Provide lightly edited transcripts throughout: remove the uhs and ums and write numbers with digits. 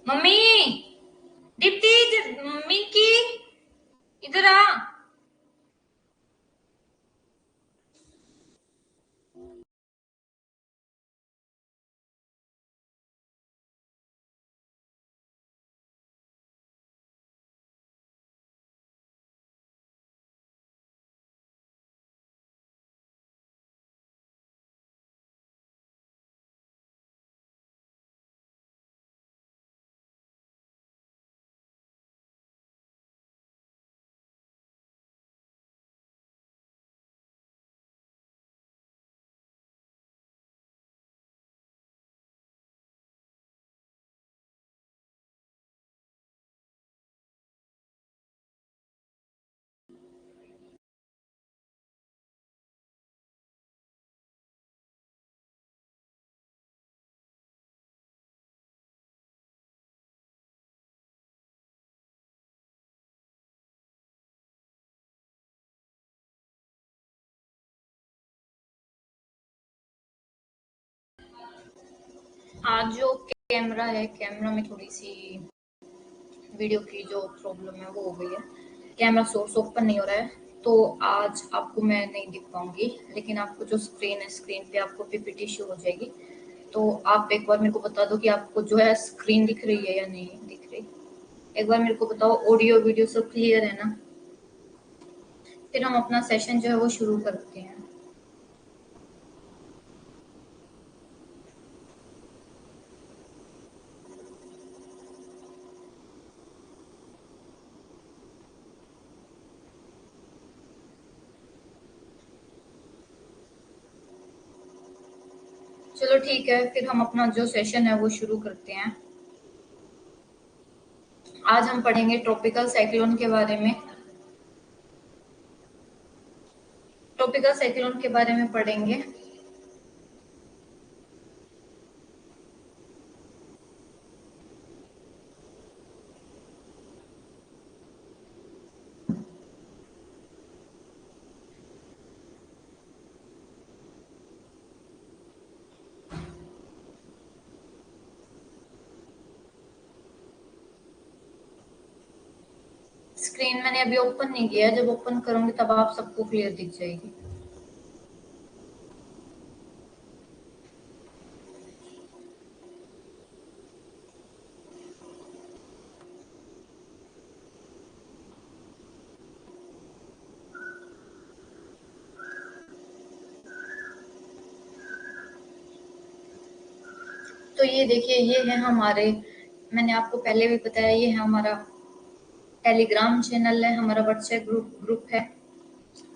Mummy, Deepti, Minki, इधर आ। आज जो कैमरा है, कैमरा में थोड़ी सी वीडियो की जो प्रॉब्लम है वो हो गई है। कैमरा सोर्स ओपन नहीं हो रहा है, तो आज आपको मैं नहीं दिख पाऊंगी, लेकिन आपको जो स्क्रीन है, स्क्रीन पे आपको पीपीटी शो हो जाएगी। तो आप एक बार मेरे को बता दो कि आपको जो है स्क्रीन दिख रही है या नहीं दिख रही। एक बार मेरे को बताओ, ऑडियो वीडियो सब क्लियर है ना? फिर हम अपना सेशन जो है वो शुरू करते हैं। चलो ठीक है, फिर हम अपना जो सेशन है वो शुरू करते हैं। आज हम पढ़ेंगे ट्रॉपिकल साइक्लोन के बारे में। ट्रॉपिकल साइक्लोन के बारे में पढ़ेंगे। स्क्रीन मैंने अभी ओपन नहीं किया है, जब ओपन करूंगी तब आप सबको क्लियर दिख जाएगी। तो ये देखिए, ये है हमारे, मैंने आपको पहले भी बताया, ये है हमारा टेलीग्राम चैनल है, हमारा व्हाट्सएप ग्रुप है,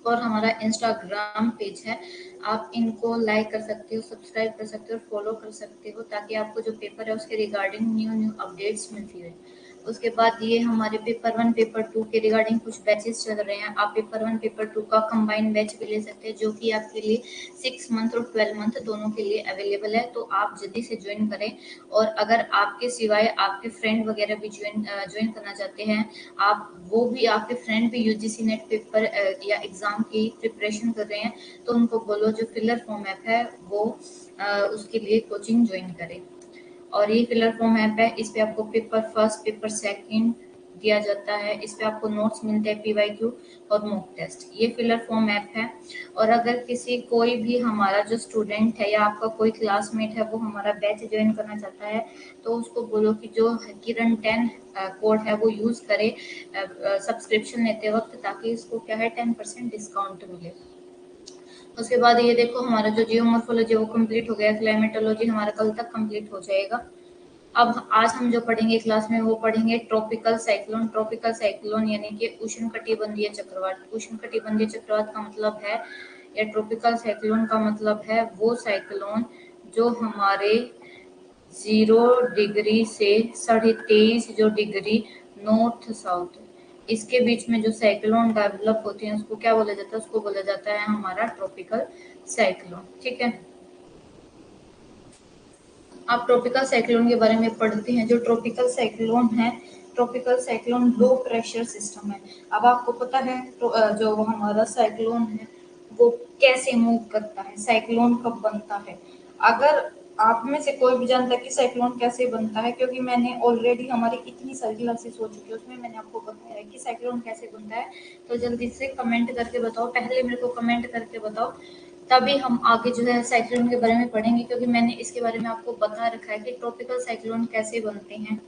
और हमारा इंस्टाग्राम पेज है। आप इनको लाइक कर सकते हो, सब्सक्राइब कर सकते हो और फॉलो कर सकते हो, ताकि आपको जो पेपर है उसके रिगार्डिंग न्यू न्यू अपडेट्स मिलती रहे। उसके बाद ये हमारे पेपर 1 पेपर 2 के रिगार्डिंग कुछ बैचेस चल रहे हैं। आप पेपर 1 पेपर 2 का कंबाइंड बैच भी ले सकते हैं, जो कि आपके लिए 6 मंथ और 12 मंथ दोनों के लिए अवेलेबल है। तो आप जल्दी से ज्वाइन करें। और अगर आपके सिवाय आपके फ्रेंड वगैरह भी ज्वाइन करना चाहते हैं, आप वो भी, आपके फ्रेंड भी यूजीसी नेट पेपर या एग्जाम की प्रिपरेशन कर रहे हैं, तो उनको बोलो जो फिलर फॉर्म ऐप है वो उसके लिए कोचिंग ज्वाइन करें। और ये फिलर फॉर्म ऐप है, इस पे आपको पेपर फर्स्ट पेपर सेकंड दिया जाता है। इस पे आपको नोट्स मिलते हैं, पीवाईक्यू और मॉक टेस्ट। ये फिलर फॉर्म ऐप है। और अगर किसी कोई भी हमारा जो स्टूडेंट है या आपका कोई क्लासमेट है वो हमारा बैच ज्वाइन करना चाहता है, तो उसको बोलो कि जो किरण 10 कोड है वो यूज करे सब्सक्रिप्शन लेते वक्त, ताकि इसको क्या है 10% डिस्काउंट मिले। उसके बाद ये देखो, हमारा जो जियोमॉर्फोलॉजी वो कंप्लीट हो गया, क्लाइमेटोलॉजी हमारा कल तक कंप्लीट हो जाएगा। अब आज हम जो पढ़ेंगे क्लास में वो पढ़ेंगे ट्रॉपिकल साइक्लोन। ट्रॉपिकल साइक्लोन यानी कि उष्णकटिबंधीय चक्रवात। उष्णकटिबंधीय चक्रवात का मतलब है, या ट्रॉपिकल साइक्लोन का मतलब है वो साइक्लोन जो हमारे 0 डिग्री से 23.5 जो डिग्री नॉर्थ साउथ, इसके बीच में जो साइक्लोन डेवलप होते हैं उसको क्या बोला जाता है? उसको बोला जाता है हमारा ट्रॉपिकल साइक्लोन। ठीक है, आप ट्रॉपिकल साइक्लोन के बारे में पढ़ते हैं। जो ट्रॉपिकल साइक्लोन है, tropical cyclone low pressure system है। अब आपको पता है तो जो हमारा साइक्लोन है वो कैसे मूव करता है, साइक्लोन कब बनता है। अगर आप में से कोई भी जानता है कि साइक्लोन कैसे बनता है? क्योंकि मैंने ऑलरेडी हमारी इतनी सारी क्लासेस हो चुकी है, उसमें मैंने आपको बताया है कि साइक्लोन कैसे बनता है। तो जल्दी से कमेंट करके बताओ, पहले मेरे को कमेंट करके बताओ, तभी हम आगे जो है साइक्लोन के बारे में पढ़ेंगे, क्योंकि मैंने इसके बारे में आपको बता रखा है कि ट्रॉपिकल साइक्लोन कैसे बनते हैं।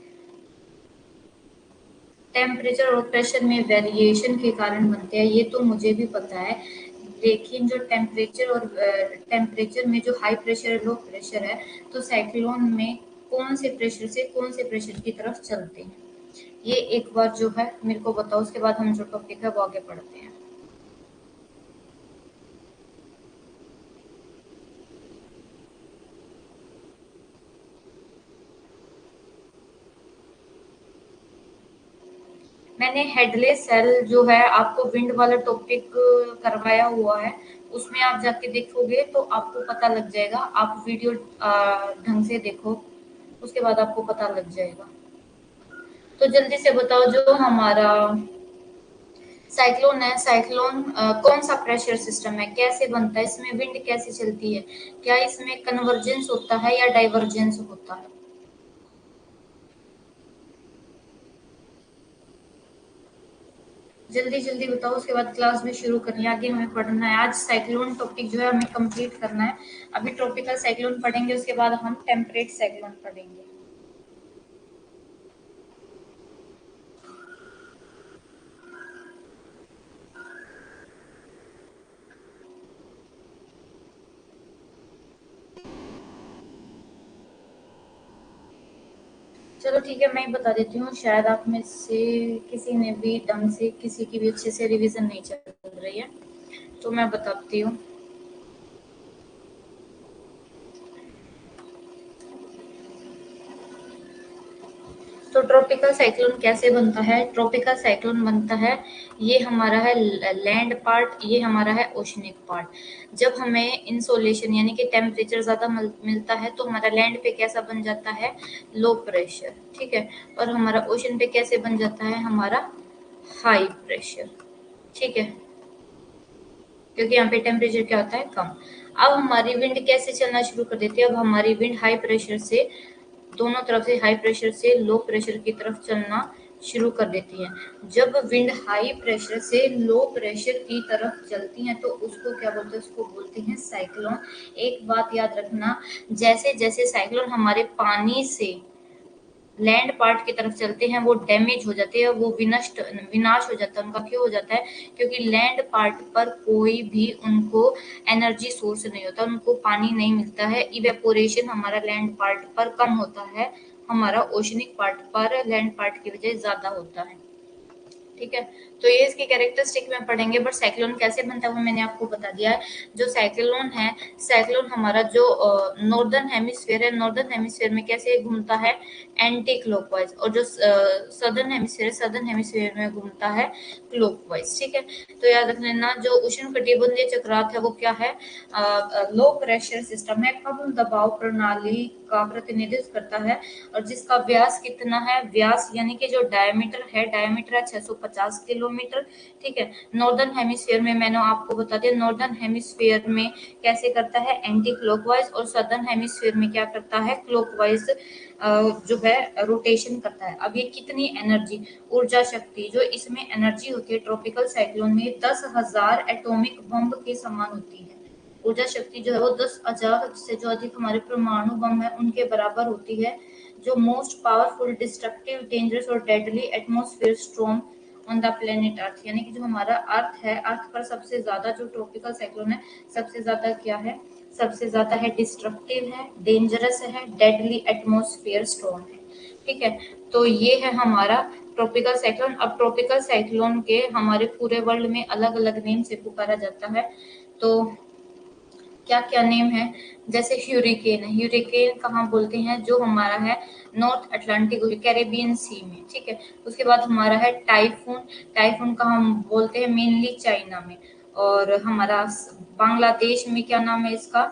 टेम्परेचर और प्रेशर में वेरिएशन के कारण बनते हैं, ये तो मुझे भी पता है। लेकिन जो टेम्परेचर में जो हाई प्रेशर लो प्रेशर है, तो साइक्लोन में कौन से प्रेशर से कौन से प्रेशर की तरफ चलते हैं, ये एक बार जो है मेरे को बताओ। उसके बाद हम जो टॉपिक है वो आगे पढ़ते हैं। मैंने हेडलेस सेल जो है आपको विंड वाला टॉपिक करवाया हुआ है, उसमें आप जाके देखोगे तो आपको पता लग जाएगा। आप वीडियो ढंग से देखो, उसके बाद आपको पता लग जाएगा। तो जल्दी से बताओ, जो हमारा साइक्लोन है, साइक्लोन कौन सा प्रेशर सिस्टम है, कैसे बनता है, इसमें विंड कैसे चलती है, क्या इसमें कन्वर्जेंस होता है या डाइवर्जेंस होता है? जल्दी जल्दी बताओ, उसके बाद क्लास में शुरू करनी है, आगे हमें पढ़ना है। आज साइक्लोन टॉपिक जो है हमें कंप्लीट करना है। अभी ट्रॉपिकल साइक्लोन पढ़ेंगे, उसके बाद हम टेम्परेट साइक्लोन पढ़ेंगे। चलो ठीक है, मैं ही बता देती हूँ, शायद आप में से किसी ने भी ढंग से, किसी की भी अच्छे से रिवीजन नहीं चल रही है, तो मैं बताती हूँ। तो ट्रॉपिकल साइक्लोन कैसे बनता है? ट्रॉपिकल साइक्लोन बनता है, ये हमारा है लैंड पार्ट, ये हमारा है ओशनिक पार्ट। जब हमें इंसोलेशन यानी कि टेम्परेचर ज्यादा मिलता है, तो हमारा लैंड पे कैसा बन जाता है? लो प्रेशर, ठीक है। और हमारा ओशन पे कैसे बन जाता है? हमारा हाई प्रेशर, ठीक है, क्योंकि यहाँ पे टेम्परेचर क्या होता है? कम। अब हमारी विंड कैसे चलना शुरू कर देती है? अब हमारी विंड हाई प्रेशर से, दोनों तरफ से, हाई प्रेशर से लो प्रेशर की तरफ चलना शुरू कर देती है। जब विंड हाई प्रेशर से लो प्रेशर की तरफ चलती है, तो उसको क्या बोलते हैं? उसको बोलते हैं साइक्लोन। एक बात याद रखना, जैसे जैसे साइक्लोन हमारे पानी से लैंड पार्ट की तरफ चलते हैं, वो डैमेज हो जाते हैं, वो विनाश हो जाता है उनका। क्यों हो जाता है? क्योंकि लैंड पार्ट पर कोई भी उनको एनर्जी सोर्स नहीं होता, उनको पानी नहीं मिलता है, इवेपोरेशन हमारा लैंड पार्ट पर कम होता है, हमारा ओशनिक पार्ट पर लैंड पार्ट की वजह ज्यादा होता है, ठीक है। तो ये इसकी कैरेक्टरिस्टिक में पढ़ेंगे, बट साइक्लोन कैसे बनता है वो मैंने आपको बता दिया है। जो साइक्लोन है, साइक्लोन हमारा जो नॉर्दर्न हेमिस्फेयर है, नॉर्दर्न हेमिस्फेयर में कैसे घूमता है? Anti clockwise. और जो सदर्न हेमिस्फेयर, सदर्न हेमिस्फेयर में घूमता है क्लॉकवाइज, ठीक है। तो याद रख लेना, जो उष्ण कटिबंधीय चक्रवात है वो क्या है? लो प्रेशर सिस्टम है, कम दबाव प्रणाली का प्रतिनिधित्व करता है, और जिसका व्यास कितना है? व्यास यानी कि जो डायमीटर है, डायमीटर है 650 किलोमीटर, ठीक है। नॉर्दर्न हेमिस्फीयर में मैंने आपको बता दिया, नॉर्दर्न हेमिस्फीयर में कैसे करता है? Anti clockwise. और सदर्न हेमिस्फीयर में क्या करता है? क्लॉकवाइज जो है रोटेशन करता है। अब ये कितनी एनर्जी, ऊर्जा शक्ति जो इसमें एनर्जी होती है ट्रॉपिकल साइक्लोन में, 10,000 एटॉमिक बम के समान होती है। ऊर्जा शक्ति जो है वो 10,000 से जो अधिक हमारे परमाणु बम है उनके बराबर होती है। जो मोस्ट पावरफुल, डिस्ट्रक्टिव, डेंजरस और deadly atmosphere storm on the planet earth, यानी कि जो हमारा अर्थ है, अर्थ पर सबसे ज्यादा जो ट्रॉपिकल साइक्लोन है, सबसे ज्यादा क्या है? सबसे ज्यादा है डिस्ट्रक्टिव है, डेंजरस है, डेडली एटमॉस्फेयर स्टॉर्म है, ठीक है। तो ये है हमारा ट्रॉपिकल साइक्लोन। अब ट्रॉपिकल साइक्लोन के हमारे पूरे वर्ल्ड में अलग अलग नेम से पुकारा जाता है। तो क्या क्या नेम है? जैसे ह्यूरिकेन है, ह्यूरिकेन कहाँ बोलते हैं? जो हमारा है नॉर्थ अटलांटिक कैरेबियन सी में, ठीक है। उसके बाद हमारा है टाइफून, टाइफून का हम बोलते हैं मेनली चाइना में। और हमारा बांग्लादेश में क्या नाम है इसका?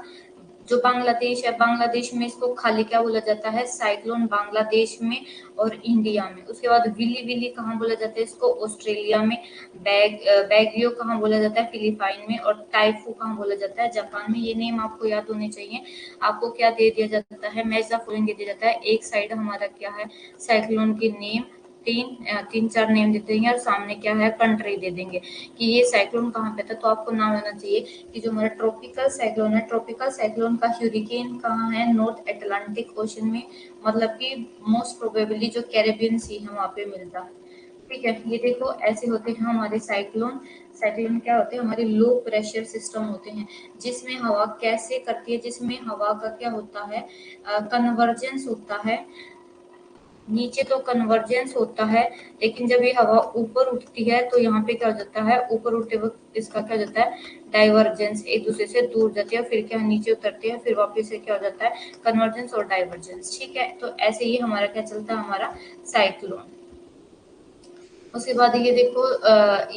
जो बांग्लादेश है, बांग्लादेश में इसको खाली क्या बोला जाता है, साइक्लोन बांग्लादेश में और इंडिया में। उसके बाद विली विली कहाँ बोला जाता है इसको, ऑस्ट्रेलिया में। बैगियो कहाँ बोला जाता है, फिलीपाइन में। और टाइफू कहाँ बोला जाता है, जापान में। ये नेम आपको याद होने चाहिए। आपको क्या दे दिया जाता है, मैच द फॉलोइंग दे दिया जाता है। एक साइड हमारा क्या है, साइक्लोन के नेम, तीन चार नेम दे देंगे और सामने क्या है, कंट्री दे देंगे कि ये साइक्लोन कहाँ पे था। तो आपको नाम होना चाहिए कि जो हमारा ट्रॉपिकल साइक्लोन है, ट्रॉपिकल साइक्लोन का ह्यूरिकेन कहाँ है, नॉर्थ अटलांटिक ओशन में, मतलब कि मोस्ट प्रोबेबली जो कैरेबियन सी है वहां पे मिलता है। ठीक है, ये देखो ऐसे होते हैं हमारे साइक्लोन। साइक्लोन क्या होते हैं, हमारे लो प्रेशर सिस्टम होते हैं जिसमें हवा कैसे करती है, जिसमें हवा का क्या होता है, कन्वर्जेंस होता है। नीचे तो कन्वर्जेंस होता है, लेकिन जब ये हवा ऊपर उठती है तो यहाँ पे क्या हो जाता है, ऊपर उठते वक्त इसका क्या हो जाता है, डाइवर्जेंस, एक दूसरे से दूर जाती है, फिर क्या नीचे उतरते हैं, फिर वापस से क्या हो जाता है, कन्वर्जेंस और डाइवर्जेंस। ठीक है, तो ऐसे ही हमारा क्या चलता है, हमारा साइक्लोन। उसके बाद ये देखो,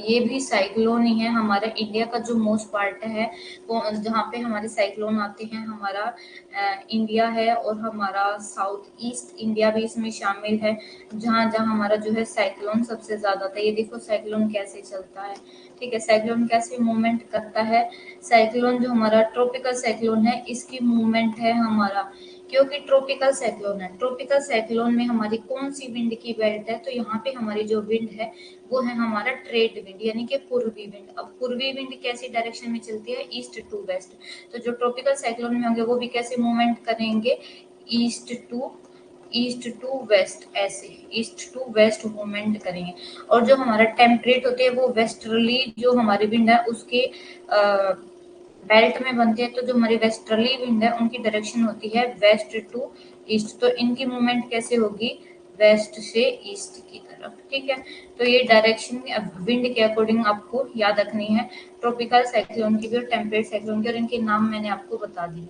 ये भी साइक्लोन ही है। हमारा इंडिया का जो मोस्ट पार्ट है वो जहाँ पे हमारे साइक्लोन आते हैं, हमारा इंडिया है और हमारा साउथ ईस्ट इंडिया भी इसमें शामिल है, जहाँ जहाँ हमारा जो है साइक्लोन सबसे ज्यादा था। ये देखो साइक्लोन कैसे चलता है। ठीक है, साइक्लोन कैसे मूवमेंट करता है। साइक्लोन जो हमारा ट्रॉपिकल साइक्लोन है, इसकी मूवमेंट है हमारा, क्योंकि ट्रॉपिकल साइक्लोन है। ट्रॉपिकल साइक्लोन में हमारी कौन सी विंड की बेल्ट है, तो यहाँ पे हमारी जो विंड है वो है हमारा ट्रेड विंड, यानी कि पूर्वी विंड। अब पूर्वी विंड कैसी डायरेक्शन में चलती है, ईस्ट टू वेस्ट। तो जो ट्रॉपिकल साइक्लोन में होंगे वो भी कैसे मूवमेंट करेंगे, ईस्ट टू वेस्ट, ऐसे ईस्ट टू वेस्ट मूवमेंट करेंगे। और जो हमारा टेम्परेट होते हैं वो वेस्टर्ली, जो हमारी विंड है उसके बेल्ट में बनते हैं। तो जो हमारी वेस्टर्ली विंड है उनकी डायरेक्शन होती है वेस्ट टू ईस्ट। तो इनकी मूवमेंट कैसे होगी, वेस्ट से ईस्ट की तरफ। ठीक है, तो ये डायरेक्शन विंड के अकॉर्डिंग आपको याद रखनी है, ट्रॉपिकल साइक्लोन की भी और टेम्परेट साइक्लोन की, और इनके नाम मैंने आपको बता दिए।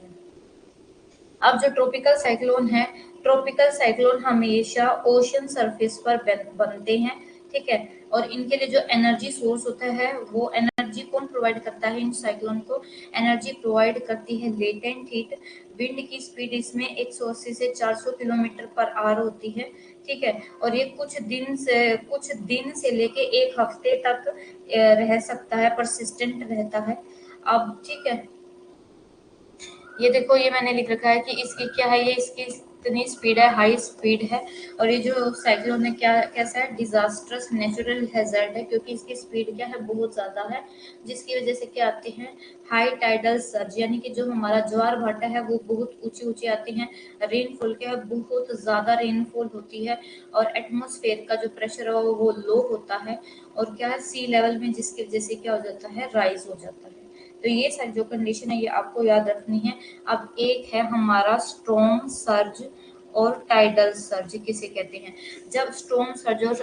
अब जो ट्रॉपिकल साइक्लोन है, ट्रॉपिकल साइक्लोन हमेशा ओशन सरफेस पर बनते हैं। ठीक है, और इनके लिए जो एनर्जी सोर्स होता है, वो एनर्जी कौन प्रोवाइड करता है, इन साइक्लोन को एनर्जी प्रोवाइड करती है लेटेंट हीट। विंड की स्पीड इसमें 180 से 400 किलोमीटर पर आवर होती है। ठीक है, और ये कुछ दिन से लेके एक हफ्ते तक रह सकता है, परसिस्टेंट रहता है। अब ठीक है, ये देखो ये मैंने लिख रखा है कि इसकी क्या है, ये इसकी इतनी स्पीड है, हाई स्पीड है। और ये जो साइक्लोन है क्या कैसा है, डिजास्ट्रस नेचुरल हैजर्ड है, क्योंकि इसकी स्पीड क्या है, बहुत ज्यादा है, जिसकी वजह से क्या आते हैं, हाई टाइडल सर्ज, यानी कि जो हमारा ज्वार भाटा है वो बहुत ऊंचे ऊंचे आते हैं। रेनफॉल क्या है, बहुत ज्यादा रेनफॉल होती है। और एटमोस्फेयर का जो प्रेशर है वो लो होता है, और क्या है, सी लेवल में, जिसकी वजह से क्या हो जाता है, राइज हो जाता है। तो ये सारी जो कंडीशन है ये आपको याद रखनी है। अब एक है हमारा स्ट्रॉन्ग सर्ज और टाइडल सर्ज किसे कहते हैं। जब स्ट्रॉन्ग सर्ज और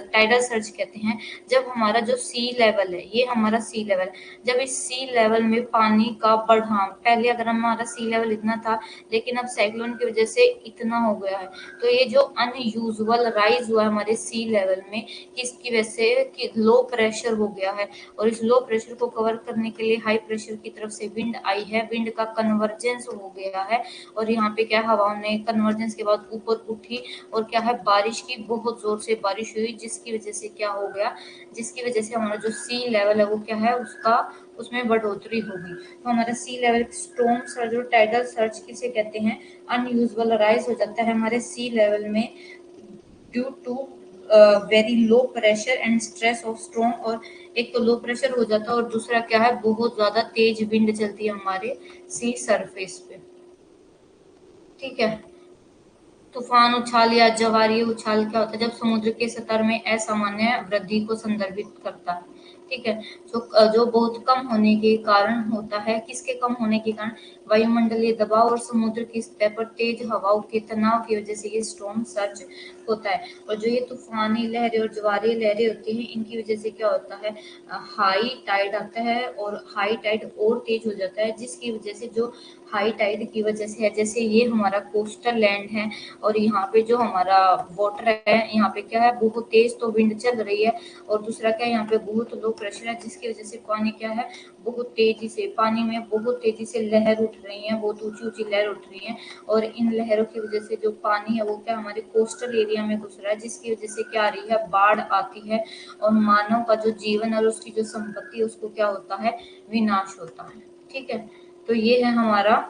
टाइडल सर्ज कहते हैं, जब हमारा जो सी लेवल है, ये हमारा सी लेवल, जब इस सी लेवल में पानी का बढ़ाव, पहले अगर हमारा सी लेवल इतना था, लेकिन अब साइक्लोन की वजह से इतना हो गया है, तो ये जो अनयूजुअल राइज हुआ है हमारे सी लेवल में, किसकी वजह से, कि लो प्रेशर हो गया है। और इस लो प्रेशर को कवर करने के लिए हाई प्रेशर की तरफ से विंड आई है, विंड का कन्वर्जेंस हो गया है, और यहाँ पे क्या हवाओं ने कन्वर्जेंस के बाद ऊपर उठी, और क्या है, बारिश की, बहुत जोर से बारिश हुई, जिसकी वजह से क्या हो गया, जिसकी वजह से हमारा जो सी लेवल है वो क्या है, उसका उसमें बढ़ोतरी होगी। तो हमारा सी लेवल स्ट्रॉन्ग सर्ज और टाइडल सर्ज किसे कहते हैं, अनयूजुअल राइज हो जाता है हमारे सी लेवल में due to very low pressure and stress of strong. और एक तो लो प्रेशर हो जाता है, और दूसरा क्या है, बहुत ज्यादा तेज विंड चलती है हमारे सी सरफेस पे। ठीक है, तूफान उछाल या ज्वारीय उछाल क्या होता है, जब समुद्र के स्तर में असामान्य वृद्धि को संदर्भित करता है। ठीक है, जो बहुत कम होने के कारण होता है, किसके कम होने के कारण, वायुमंडलीय दबाव और समुद्र की सतह पर तेज हवाओं के तनाव की वजह से ये स्टॉर्म सर्ज होता है। और जो ये तूफानी लहरें और ज्वारी लहरें होती हैं, इनकी वजह से क्या होता है, हाई टाइड आता है और हाई टाइड और तेज हो जाता है, जिसकी वजह से जो हाई टाइड की वजह से है, जैसे ये हमारा कोस्टल लैंड है और यहाँ पे जो हमारा वाटर है, यहाँ पे क्या है, बहुत तेज तो विंड चल रही है, और दूसरा क्या है, यहाँ पे बहुत लो प्रेशर है, जिसकी वजह से पानी क्या है, बहुत तेजी से, पानी में बहुत तेजी से लहर उठ रही है, बहुत ऊंची ऊंची लहर उठ रही है। और इन लहरों की वजह से जो पानी है वो क्या हमारे कोस्टल एरिया में घुस रहा है, जिसकी वजह से क्या आ रही है, बाढ़ आती है और मानव का जो जीवन और उसकी जो संपत्ति है उसको क्या होता है, विनाश होता है। ठीक है, तो ये है हमारा,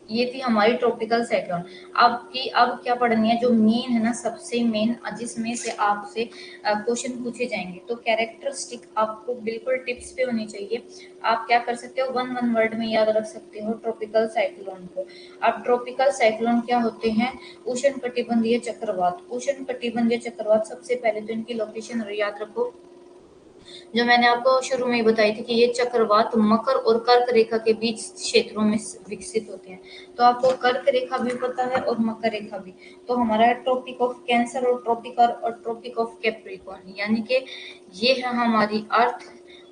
ये थी हमारी ट्रॉपिकल साइक्लोन। अब क्या पढ़नी है, जो मेन है ना, सबसे मेन, जिसमें से आपसे क्वेश्चन पूछे जाएंगे, तो कैरेक्टरिस्टिक आपको बिल्कुल टिप्स पे होनी चाहिए। आप क्या कर सकते हो, वन वन वर्ड में याद रख सकते हो ट्रॉपिकल साइक्लोन को। अब ट्रॉपिकल साइक्लोन क्या होते हैं, उष्ण कटिबंधीय चक्रवात। उष्ण कटिबंधीय चक्रवात, सबसे पहले तो इनकी लोकेशन याद रखो, जो मैंने आपको शुरू में ही बताई थी कि ये चक्रवात मकर और कर्क रेखा के बीच क्षेत्रों में विकसित होते हैं। तो आपको कर्क रेखा भी पता है और मकर रेखा भी। तो हमारा ट्रॉपिक ऑफ कैंसर और ट्रॉपिक ऑफ कैप्रिकॉर्न, यानी कि ये है हमारी अर्थ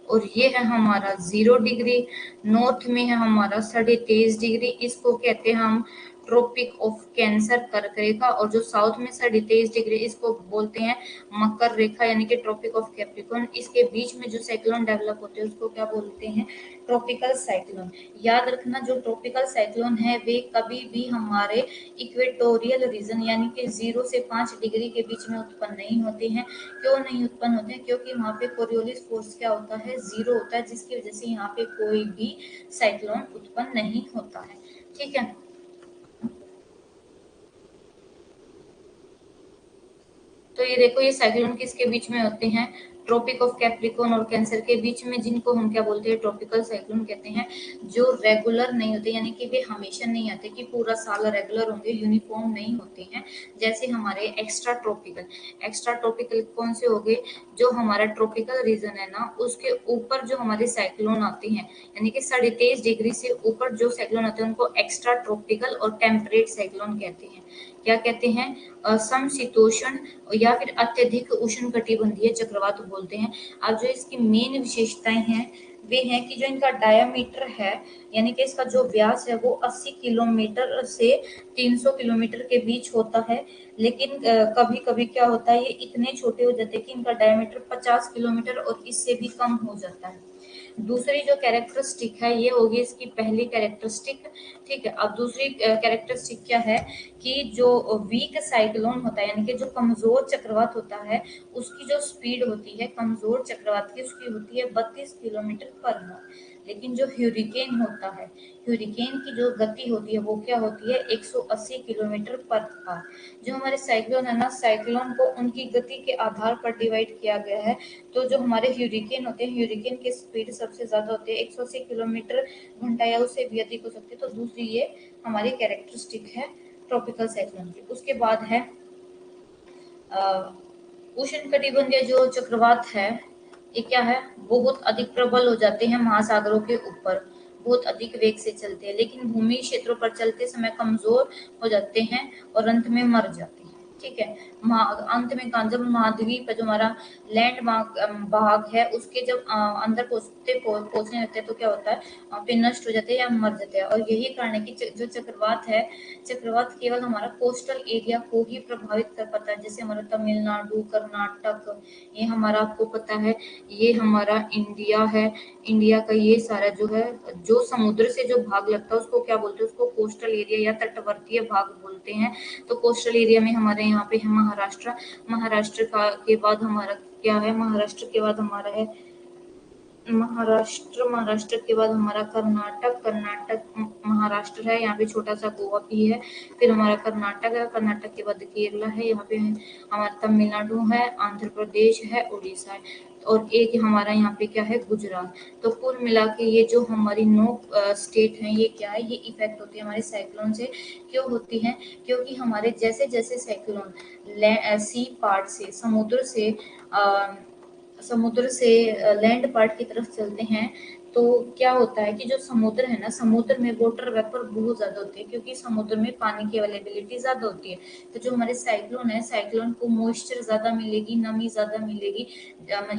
और ये है हमारा 0 डिग्री, नॉर्थ में है हमारा 23.5 डिग्री, इसको कहते हैं हम ट्रॉपिक ऑफ कैंसर कर्क रेखा, और जो साउथ में 23.5 डिग्री, इसको बोलते हैं मकर रेखा यानी कि ट्रॉपिक ऑफ कैप्रिकॉर्न। इसके बीच में जो साइक्लोन डेवलप होते हैं उसको क्या बोलते हैं, ट्रॉपिकल साइक्लोन। याद रखना, जो ट्रॉपिकल साइक्लोन है वे कभी भी हमारे इक्वेटोरियल रीजन यानी कि 0 से 5 डिग्री के बीच में उत्पन्न नहीं होते हैं। क्यों नहीं उत्पन्न होते हैं, क्योंकि वहाँ पे कोरियोलिस फोर्स क्या होता है, 0 होता है, जिसकी वजह से यहाँ पे कोई भी साइक्लोन उत्पन्न नहीं होता है। ठीक है, तो ये देखो, ये साइक्लोन किसके बीच में होते हैं, ट्रॉपिक ऑफ कैप्रिकॉर्न और कैंसर के बीच में, जिनको हम क्या बोलते हैं, ट्रॉपिकल साइक्लोन कहते हैं। जो रेगुलर नहीं होते, यानी कि वे हमेशा नहीं आते कि पूरा साल रेगुलर होंगे, यूनिफॉर्म नहीं होते हैं। जैसे हमारे एक्स्ट्रा ट्रॉपिकल कौन से हो गए, जो हमारा ट्रॉपिकल रीजन है ना, उसके ऊपर जो हमारे साइक्लोन आते हैं, यानी कि 23.5 डिग्री से ऊपर जो साइक्लोन आते हैं उनको एक्स्ट्रा ट्रॉपिकल और टेम्परेट साइक्लोन कहते हैं। क्या कहते हैं, समशीतोष्ण या फिर अत्यधिक उष्णकटिबंधीय चक्रवात बोलते हैं। अब जो इसकी मेन विशेषताएं हैं वे हैं कि जो इनका डायामीटर है, यानी कि इसका जो व्यास है वो 80 किलोमीटर से 300 किलोमीटर के बीच होता है। लेकिन कभी कभी क्या होता है, ये इतने छोटे हो जाते हैं कि इनका डायमीटर 50 किलोमीटर और इससे भी कम हो जाता है। दूसरी जो कैरेक्टरिस्टिक है, ये होगी इसकी पहली कैरेक्टरिस्टिक। ठीक है, अब दूसरी कैरेक्टरिस्टिक क्या है, कि जो वीक साइक्लोन होता है, यानी कि जो कमजोर चक्रवात होता है, उसकी जो स्पीड होती है कमजोर चक्रवात की, उसकी होती है 32 किलोमीटर पर आवर। लेकिन जो ह्यूरिकेन होता है, ह्यूरिकेन की जो गति होती है वो क्या होती है, 180 किलोमीटर पर आवर। जो हमारे साइक्लोन है ना, साइक्लोन को उनकी गति के आधार पर डिवाइड किया गया है। तो जो हमारे ह्यूरिकेन होते हैं, ह्यूरिकेन की स्पीड सबसे ज्यादा होती है 180 किलोमीटर घंटा या उससे भी अधिक हो सकती है। तो दूसरी ये हमारी कैरेक्टरिस्टिक है ट्रॉपिकल साइक्लोन की। उसके बाद है उष्ण कटिबंधीय जो चक्रवात है, ये क्या है, बहुत अधिक प्रबल हो जाते हैं महासागरों के ऊपर, बहुत अधिक वेग से चलते हैं, लेकिन भूमि क्षेत्रों पर चलते समय कमजोर हो जाते हैं और अंत में मर जाते हैं। ठीक है, अंत में जब महाद्वीप जो हमारा लैंड भाग है उसके जब अंदर पहुंचने लगते हैं तो क्या होता है, वहाँ पे नष्ट हो जाते हैं या मर जाते हैं। और यही कारण है कि जो चक्रवात है, चक्रवात केवल हमारा कोस्टल एरिया को ही प्रभावित कर पाता है, जैसे हमारा तमिलनाडु, कर्नाटक, ये हमारा आपको पता है, ये हमारा इंडिया है। इंडिया का ये सारा जो है, जो समुद्र से जो भाग लगता है उसको क्या बोलते हैं, उसको कोस्टल एरिया या तटवर्तीय भाग बोलते हैं। तो कोस्टल एरिया में हमारे यहाँ पे है महाराष्ट्र, महाराष्ट्र का के बाद हमारा क्या है, महाराष्ट्र के बाद हमारा है महाराष्ट्र के बाद हमारा कर्नाटक महाराष्ट्र है, यहाँ पे छोटा सा गोवा भी है। फिर हमारा कर्नाटक है, कर्नाटक के बाद केरला है, यहाँ पे हमारा तमिलनाडु है, आंध्र प्रदेश है, उड़ीसा है, और एक हमारा यहाँ पे क्या है, गुजरात। तो कुल मिला के ये जो हमारी 9 स्टेट हैं, ये क्या है, ये इफेक्ट होती है हमारे साइक्लोन से। क्यों होती है, क्योंकि हमारे जैसे जैसे साइक्लोन सी पार्ट से समुद्र से लैंड पार्ट की तरफ चलते हैं, तो क्या होता है कि जो समुद्र है ना, समुद्र में वाटर वेपर बहुत ज्यादा होते हैं, क्योंकि समुद्र में पानी की अवेलेबिलिटी ज्यादा होती है। तो जो हमारे साइक्लोन है, साइक्लोन को मॉइस्चर ज्यादा मिलेगी, नमी ज्यादा मिलेगी,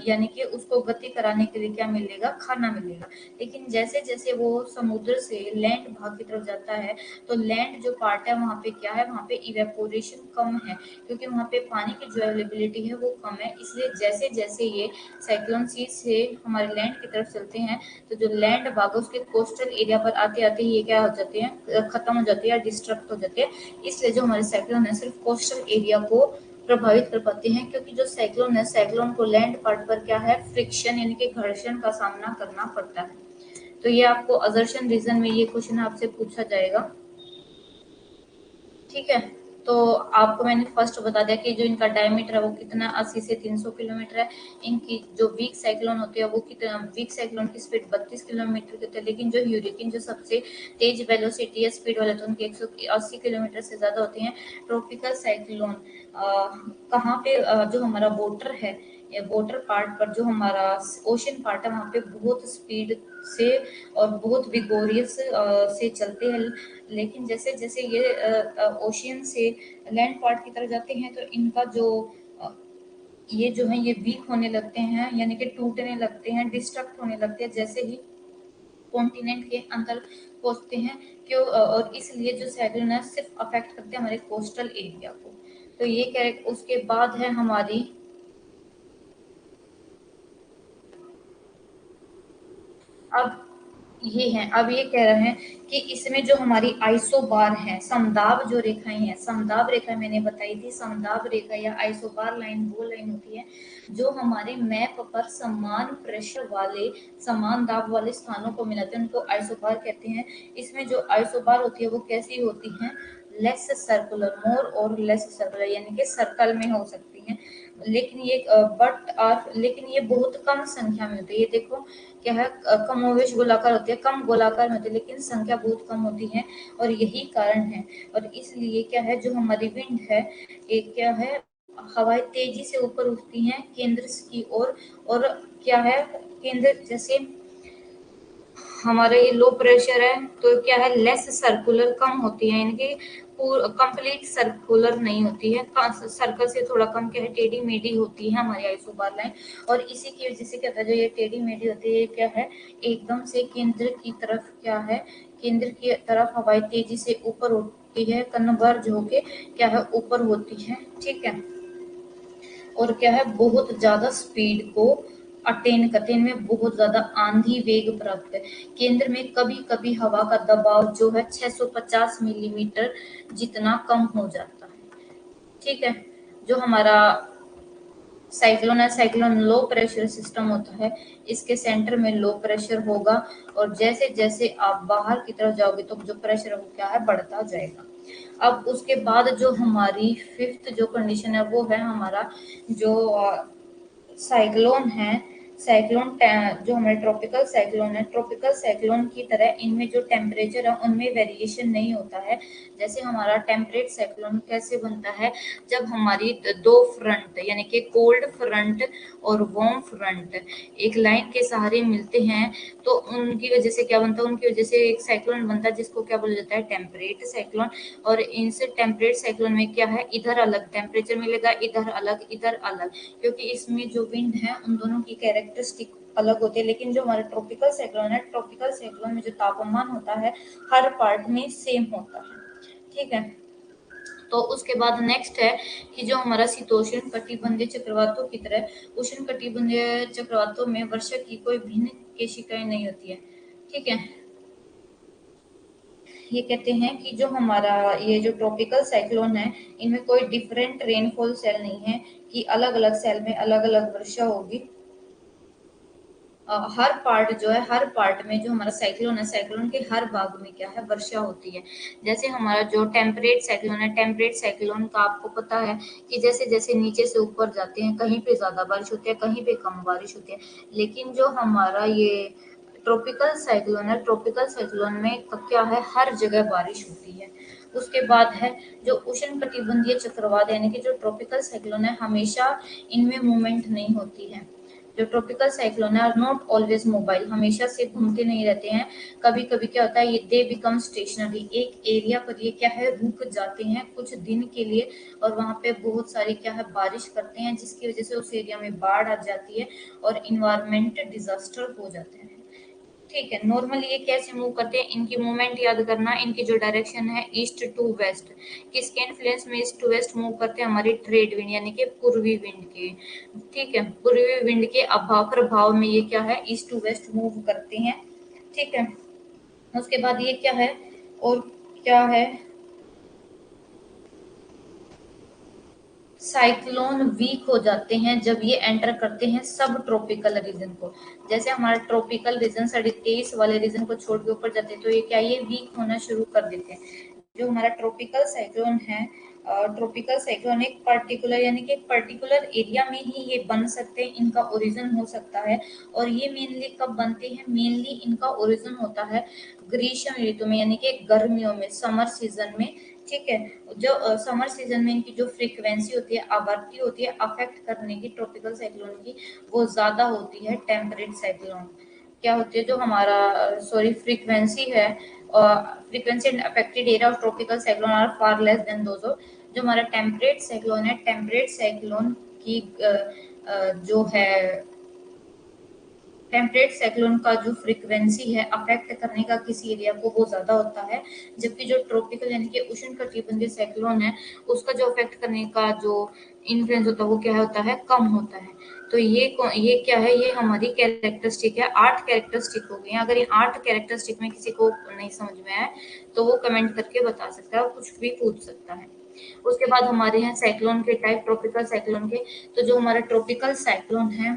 यानी कि उसको गति कराने के लिए क्या मिलेगा, खाना मिलेगा। लेकिन जैसे जैसे वो समुद्र से लैंड भाग की तरफ जाता है, तो लैंड जो पार्ट है वहाँ पे क्या है, वहाँ पे इवेपोरेशन कम है, क्योंकि वहाँ पे पानी की जो अवेलेबिलिटी है वो कम है। इसलिए जैसे जैसे ये साइक्लोन सी से हमारे लैंड की तरफ चलते हैं, तो जो लैंड भाग उसके कोस्टल एरिया पर आते आते ये क्या हो जाते हैं, खत्म हो जाते हैं या डिस्ट्रक्ट हो जाते हैं। इसलिए जो हमारे साइक्लोन है सिर्फ कोस्टल एरिया को प्रभावित कर पाते हैं, क्योंकि जो साइक्लोन है, साइक्लोन को लैंड पार्ट पर क्या है, फ्रिक्शन यानी कि घर्षण का सामना करना पड़ता है। तो ये आपको असर्शन रीजन में ये क्वेश्चन आपसे पूछा जाएगा। ठीक है, तो आपको मैंने फर्स्ट बता दिया कि जो इनका डायमीटर है वो कितना 80 से 300 किलोमीटर है। इनकी जो वीक साइक्लोन होती है वो कितना, वीक साइक्लोन की स्पीड 32 किलोमीटर की होती है, लेकिन जो ह्यूरिकेन जो सबसे तेज वेलोसिटी है, स्पीड वाले, तो उनकी 180 किलोमीटर से ज्यादा होती हैं। ट्रॉपिकल साइक्लोन कहाँ पे, जो हमारा वाटर है, वाटर पार्ट पर जो हमारा ओशन पार्ट है वहाँ पे बहुत स्पीड से और बहुत विगोरियस से चलते हैं। लेकिन जैसे जैसे ये ओशियन से लैंड पार्ट की तरफ जाते हैं, तो इनका जो ये जो है ये वीक होने लगते हैं, यानी कि टूटने लगते हैं, डिस्ट्रक्ट होने लगते हैं जैसे ही कॉन्टिनेंट के अंदर पहुंचते हैं। क्यों, और इसलिए जो साइक्लोन है सिर्फ अफेक्ट करते हैं हमारे कोस्टल एरिया को। तो ये क्या, उसके बाद है हमारी, अब ये है, अब ये कह रहे हैं कि इसमें जो हमारी आइसोबार है, समदाब जो रेखाएं हैं, समदाब रेखा मैंने बताई थी, समदाब रेखा या आइसोबार लाइन वो लाइन होती है जो हमारे मैप पर समान प्रेशर वाले, समान दाब वाले स्थानों को मिलाते हैं, उनको आइसोबार कहते हैं। इसमें जो आइसोबार होती है वो कैसी होती है, लेस सर्कुलर, मोर और लेस सर्कुलर, यानी कि सर्कल में हो सकती है। लेकिन ये बट और लेकिन ये बहुत कम संख्या में होती है। ये देखो क्या है, कमोवेश गोलाकार होती है, कम गोलाकार में होती है, लेकिन संख्या बहुत कम होती है, और यही कारण है। और इसलिए क्या है, जो हमारी विंड है, एक क्या है, हवाएं तेजी से ऊपर उठती हैं केंद्र की ओर। और क्या है, केंद्र जैसे हमारे ये लो प्रेशर है, तो क्या है, लेस सर्कुलर, कम होती है, इनकी कंप्लीट सर्कुलर नहीं होती है, सर्कल से थोड़ा कम, क्या है, टेढ़ी मेढ़ी होती है हमारी आइसोबार लाइन। और इसी की वजह से क्या होता है, जो ये टेढ़ी मेढ़ी होती है, क्या है, एकदम से केंद्र की तरफ, क्या है, केंद्र की तरफ हवाएं तेजी से ऊपर उठती है, कन्वर्ज होके क्या है, ऊपर होती है। ठीक है, और क्या है, बहुत ज्यादा स्पीड को अटेन करते हैं, इनमें बहुत ज्यादा आंधी वेग प्राप्त है। केंद्र में कभी कभी हवा का दबाव जो है 650 मिलीमीटर जितना कम हो जाता है। ठीक है, जो हमारा साइक्लोन है, साइक्लोन लो प्रेशर सिस्टम होता है, इसके सेंटर में लो प्रेशर होगा, और जैसे जैसे आप बाहर की तरफ जाओगे तो जो प्रेशर है वो क्या है, बढ़ता जाएगा। अब उसके बाद जो हमारी फिफ्थ जो कंडीशन है वो है हमारा जो साइक्लोन है, साइक्लोन जो हमारे ट्रॉपिकल साइक्लोन है, ट्रॉपिकल साइक्लोन की तरह इनमें जो टेम्परेचर है उनमें वेरिएशन नहीं होता है। जैसे हमारा टेम्परेट साइक्लोन कैसे बनता है, जब हमारी दो फ्रंट यानी कि कोल्ड फ्रंट और वार्म फ्रंट एक लाइन के सहारे मिलते हैं, तो उनकी वजह से क्या बनता है, उनकी वजह से एक साइक्लोन बनता है जिसको क्या बोला जाता है, टेम्परेट साइक्लोन। और इनसे टेम्परेट साइक्लोन में क्या है, इधर अलग टेम्परेचर मिलेगा, इधर अलग, इधर अलग, क्योंकि इसमें जो विंड है उन दोनों की कैरेक्टरिस्टिक अलग होती है। लेकिन जो हमारा ट्रॉपिकल साइक्लोन है, ट्रॉपिकल साइक्लोन में जो तापमान होता है हर पार्ट में सेम होता है। ठीक है, तो उसके बाद नेक्स्ट है कि जो हमारा शीतोष्ण कटिबंधीय चक्रवातों की तरह उष्ण कटिबंधीय चक्रवातों में वर्षा की कोई भिन्न केशिकाएं नहीं होती है। ठीक है, ये कहते हैं कि जो हमारा ये जो ट्रॉपिकल साइक्लोन है, इनमें कोई डिफरेंट रेनफॉल सेल नहीं है कि अलग अलग सेल में अलग अलग वर्षा होगी। हर पार्ट जो है, हर पार्ट में जो हमारा साइक्लोन है, साइक्लोन के हर भाग में क्या है, वर्षा होती है। जैसे हमारा जो टेम्परेट साइक्लोन है, टेम्परेट साइक्लोन का आपको पता है कि जैसे जैसे नीचे से ऊपर जाते हैं कहीं पे ज्यादा बारिश होती है, कहीं पे कम बारिश होती है। लेकिन जो हमारा ये ट्रॉपिकल साइक्लोन है, ट्रॉपिकल साइक्लोन में क्या है, हर जगह बारिश होती है। उसके बाद है जो उष्ण कटिबंधीय चक्रवात यानी कि जो ट्रॉपिकल साइक्लोन है, हमेशा इनमें मूवमेंट नहीं होती है। जो ट्रॉपिकल साइक्लोन है आर नॉट ऑलवेज मोबाइल, हमेशा से घूमते नहीं रहते हैं। कभी कभी क्या होता है, ये दे बिकम स्टेशनरी, एक एरिया पर ये क्या है रुक जाते हैं कुछ दिन के लिए, और वहां पे बहुत सारी क्या है बारिश करते हैं, जिसकी वजह से उस एरिया में बाढ़ आ जाती है और इन्वायरमेंट डिजास्टर हो जाते हैं। ठीक है, नॉर्मली ये कैसे मूव करते हैं, इनकी मूवमेंट याद करना, इनकी जो डायरेक्शन है ईस्ट टू वेस्ट, किसके इन्फ्लुएंस में ईस्ट टू वेस्ट मूव करते हैं, हमारी ट्रेड विंड यानी कि पूर्वी विंड के। ठीक है, पूर्वी विंड के अभाव प्रभाव में ये क्या है ईस्ट टू वेस्ट मूव करते हैं। ठीक है, उसके बाद ये क्या है और क्या है, साइक्लोन वीक हो जाते हैं जब ये एंटर करते हैं सब ट्रॉपिकल रीजन को। जैसे हमारा ट्रॉपिकल रीजन 23 वाले रीजन को छोड़ के ऊपर जाते हैं तो ये क्या ये वीक होना शुरू कर देते हैं। जो हमारा ट्रॉपिकल साइक्लोन है, ट्रॉपिकल साइक्लोन एक पर्टिकुलर यानी कि एक पर्टिकुलर एरिया में ही ये बन सकते हैं, इनका ओरिजिन हो सकता है। और ये मेनली कब बनते हैं, मेनली इनका ओरिजिन होता है ग्रीष्म ऋतु में यानी कि गर्मियों में, समर सीजन में। ठीक है, जो समर सीजन में इनकी जो फ्रीक्वेंसी होती है, आवृत्ति होती है अफेक्ट करने की ट्रॉपिकल साइक्लोन की, वो ज्यादा होती है टेम्परेट साइक्लोन। क्या होती है जो हमारा सॉरी फ्रीक्वेंसी है, frequency and affected area of tropical cyclone are far less than those of, जो हमारा टेम्परेट साइक्लोन है, टेम्परेट साइक्लोन की जो है टेम्परेट साइक्लोन का जो फ्रीक्वेंसी है अफेक्ट करने का किसी एरिया को वो ज्यादा होता है, जबकि जो ट्रॉपिकल यानी कि उष्ण कटिबंधीय साइक्लोन है उसका जो अफेक्ट करने का जो इन्फ्लुएंस होता है वो क्या होता है कम होता है। तो ये क्या है, ये हमारी कैरेक्टरिस्टिक है, 8 कैरेक्टरिस्टिक हो गई। अगर इन 8 कैरेक्टरिस्टिक में किसी को नहीं समझ में आए तो वो कमेंट करके बता सकता है और कुछ भी पूछ सकता है। उसके बाद हमारे यहाँ साइक्लोन के टाइप, ट्रॉपिकल साइक्लोन के। तो जो हमारा ट्रॉपिकल साइक्लोन है,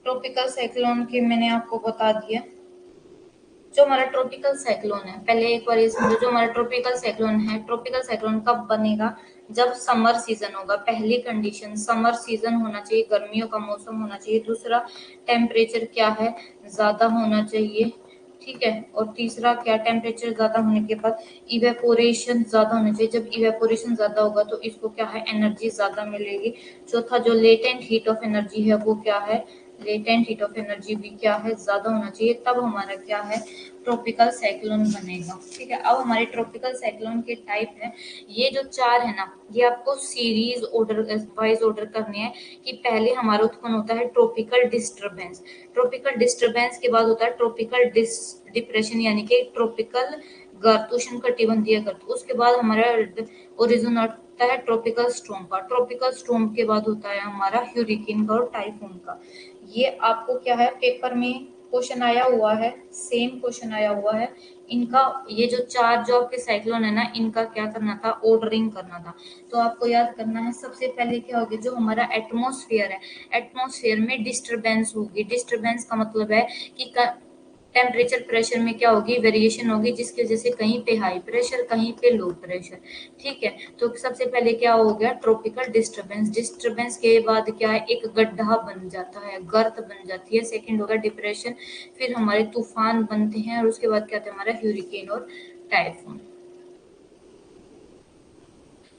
ट्रॉपिकल साइक्लोन की मैंने आपको बता दिया। जो हमारा ट्रॉपिकल साइक्लोन है, पहले एक बार ये समझो, जो हमारा ट्रॉपिकल साइक्लोन है, ट्रॉपिकल साइक्लोन कब बनेगा, जब समर सीजन होगा। पहली कंडीशन समर सीजन होना चाहिए, गर्मियों का मौसम होना चाहिए। दूसरा टेम्परेचर क्या है, ज्यादा होना चाहिए। ठीक है, और तीसरा क्या, टेम्परेचर ज्यादा होने के बाद इवेपोरेशन ज्यादा होना चाहिए। जब इवेपोरेशन ज्यादा होगा तो इसको क्या है एनर्जी ज्यादा मिलेगी। चौथा जो लेटेंट हीट ऑफ एनर्जी है वो क्या है, लेटेंट हीट ऑफ एनर्जी भी क्या है ज्यादा होना चाहिए, तब हमारा क्या है ट्रॉपिकल साइक्लोन बनेगा। ठीक है, अब हमारे ट्रॉपिकल साइक्लोन के टाइप है, ये जो 4 है ना, ये आपको सीरीज ऑर्डर वाइज ऑर्डर करने हैं। कि पहले हमारा उत्पन्न होता है ट्रॉपिकल डिस्टर्बेंस, ट्रॉपिकल डिस्टर्बेंस के बाद होता है ट्रॉपिकल डिप्रेशन यानी कि ट्रॉपिकल गर्त, उष्ण कटिबंधीय गर्त। उसके बाद हमारा ओरिजिन होता है ट्रॉपिकल स्टॉर्म का, ट्रॉपिकल स्टॉर्म के बाद होता है हमारा ह्यूरिकेन का और टाइफून का। ये आपको क्या है पेपर में क्वेश्चन आया हुआ है, सेम क्वेश्चन आया हुआ है। इनका ये जो 4 जो आपके साइक्लोन है ना, इनका क्या करना था, ऑर्डरिंग करना था। तो आपको याद करना है, सबसे पहले क्या होगी, जो हमारा एटमॉस्फेयर है, एटमॉस्फेयर में डिस्टरबेंस होगी। डिस्टरबेंस का मतलब है कि टेम्परेचर प्रेशर में क्या होगी, वेरिएशन होगी, जिसकी वजह से कहीं पे हाई प्रेशर कहीं पे लो प्रेशर। ठीक है, तो सबसे पहले क्या हो गया ट्रॉपिकल डिस्टरबेंस, डिस्टरबेंस के बाद क्या है एक गड्ढा बन जाता है, गर्त बन जाती है। सेकंड होगा डिप्रेशन, फिर हमारे तूफान बनते हैं, और उसके बाद क्या आता है हमारा ह्यूरिकेन और टाइफून।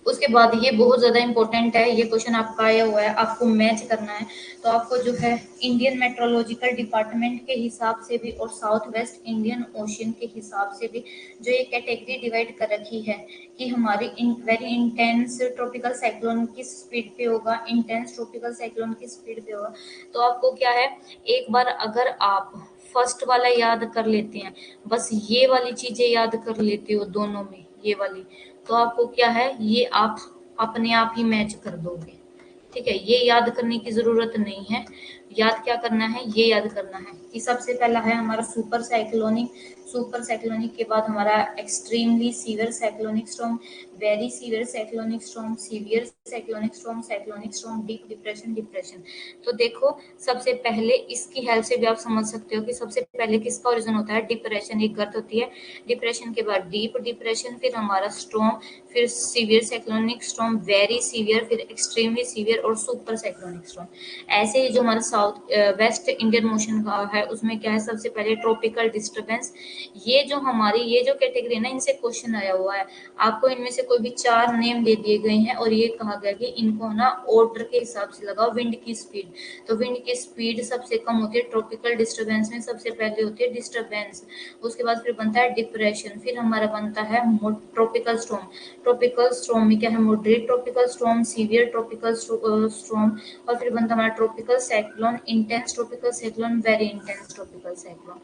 उसके बाद ये बहुत ज्यादा इंपॉर्टेंट है, ये क्वेश्चन आपका आया हुआ है, आपको मैच करना है। तो आपको जो है इंडियन मेट्रोलॉजिकल डिपार्टमेंट के हिसाब से भी और साउथ वेस्ट इंडियन ओशियन के हिसाब से भी जो ये कैटेगरी डिवाइड कर रखी है कि हमारी वेरी इंटेंस ट्रॉपिकल साइक्लोन किस स्पीड पे होगा, इंटेंस ट्रॉपिकल साइक्लोन किस स्पीड पे होगा। तो आपको क्या है, एक बार अगर आप फर्स्ट वाला याद कर लेते हैं, बस ये वाली चीजें याद कर लेते हो दोनों में ये वाली, तो आपको क्या है ये आप अपने आप ही मैच कर दोगे। ठीक है, ये याद करने की जरूरत नहीं है। याद क्या करना है, ये याद करना है कि सबसे पहला है हमारा सुपर साइक्लोनिक, सुपर साइक्लोनिक के बाद हमारा extremely severe cyclonic storm, very severe cyclonic storm, severe cyclonic storm, cyclonic storm, deep depression, depression. तो देखो सबसे पहले इसकी हेल्प से भी आप समझ सकते हो कि सबसे पहले किसका ओरिजिन होता है, डिप्रेशन, एक गर्त होती है। डिप्रेशन के बाद डीप डिप्रेशन, फिर हमारा स्टॉर्म, फिर severe cyclonic storm, very severe, फिर एक्सट्रीमली सीवियर और सुपर साइक्लोनिक स्टॉर्म। ऐसे ही जो हमारा साउथ वेस्ट इंडियन मोशन का है, उसमें क्या है, सबसे पहले ट्रॉपिकल डिस्टर्बेंस। ये जो हमारी ये जो कैटेगरी है ना, इनसे क्वेश्चन आया हुआ है। आपको इनमें से कोई भी 4 नेम दे दिए गए हैं और ये कहा गया कि इनको ना ऑर्डर के हिसाब से लगाओ। विंड की स्पीड, तो विंड की स्पीड सबसे कम होती है ट्रॉपिकल डिस्टर्बेंस में, सबसे पहले होती है डिस्टर्बेंस। उसके बाद फिर बनता है डिप्रेशन, फिर हमारा बनता है ट्रॉपिकल स्टॉर्म। ट्रॉपिकल स्टॉर्म में क्या है, moderate tropical storm, severe tropical storm, और फिर बनता है हमारा tropical cyclone, intense tropical cyclone, very intense tropical cyclone.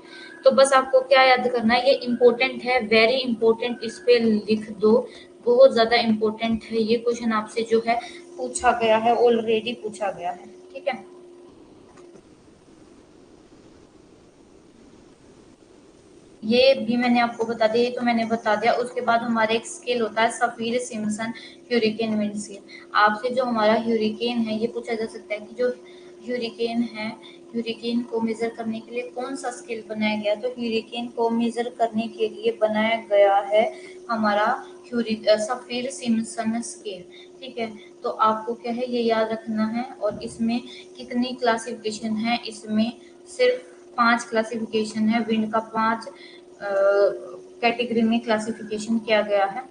तो बस आपको क्या याद करना है, ये इंपॉर्टेंट है, वेरी इंपॉर्टेंट, इस पे लिख दो, बहुत ज्यादा इंपॉर्टेंट है। ये क्वेश्चन आपसे जो है पूछा गया है, ऑलरेडी पूछा गया है, ठीक है। ये भी मैंने आपको बता दिया, ये तो मैंने बता दिया। उसके बाद हमारा एक स्केल होता है सफीर सिम्पसन ह्यूरिकेन विंड स्केल। आपसे जो हमारा ह्यूरिकेन है ये पूछा जा सकता है कि जो ह्यूरिकेन है, ह्यूरिकेन को मेजर करने के लिए कौन सा स्केल बनाया गया। तो ह्यूरिकेन को मेजर करने के लिए बनाया गया है हमारा सफीर सिम्पसन स्केल, ठीक है। तो आपको क्या है ये याद रखना है। और इसमें कितनी क्लासिफिकेशन है, इसमें सिर्फ 5 क्लासिफिकेशन है, विंड का 5 कैटेगरी में क्लासिफिकेशन किया गया है,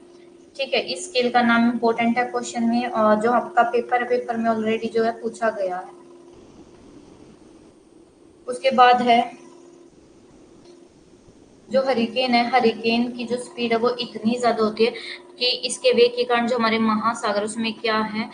ठीक है। इस स्केल का नाम इम्पोर्टेंट है क्वेश्चन में, और जो आपका पेपर में ऑलरेडी जो है पूछा गया है। उसके बाद है जो हरिकेन है, हरिकेन की जो स्पीड है वो इतनी ज्यादा होती है कि इसके वेग के कारण जो हमारे महासागर उसमें क्या है,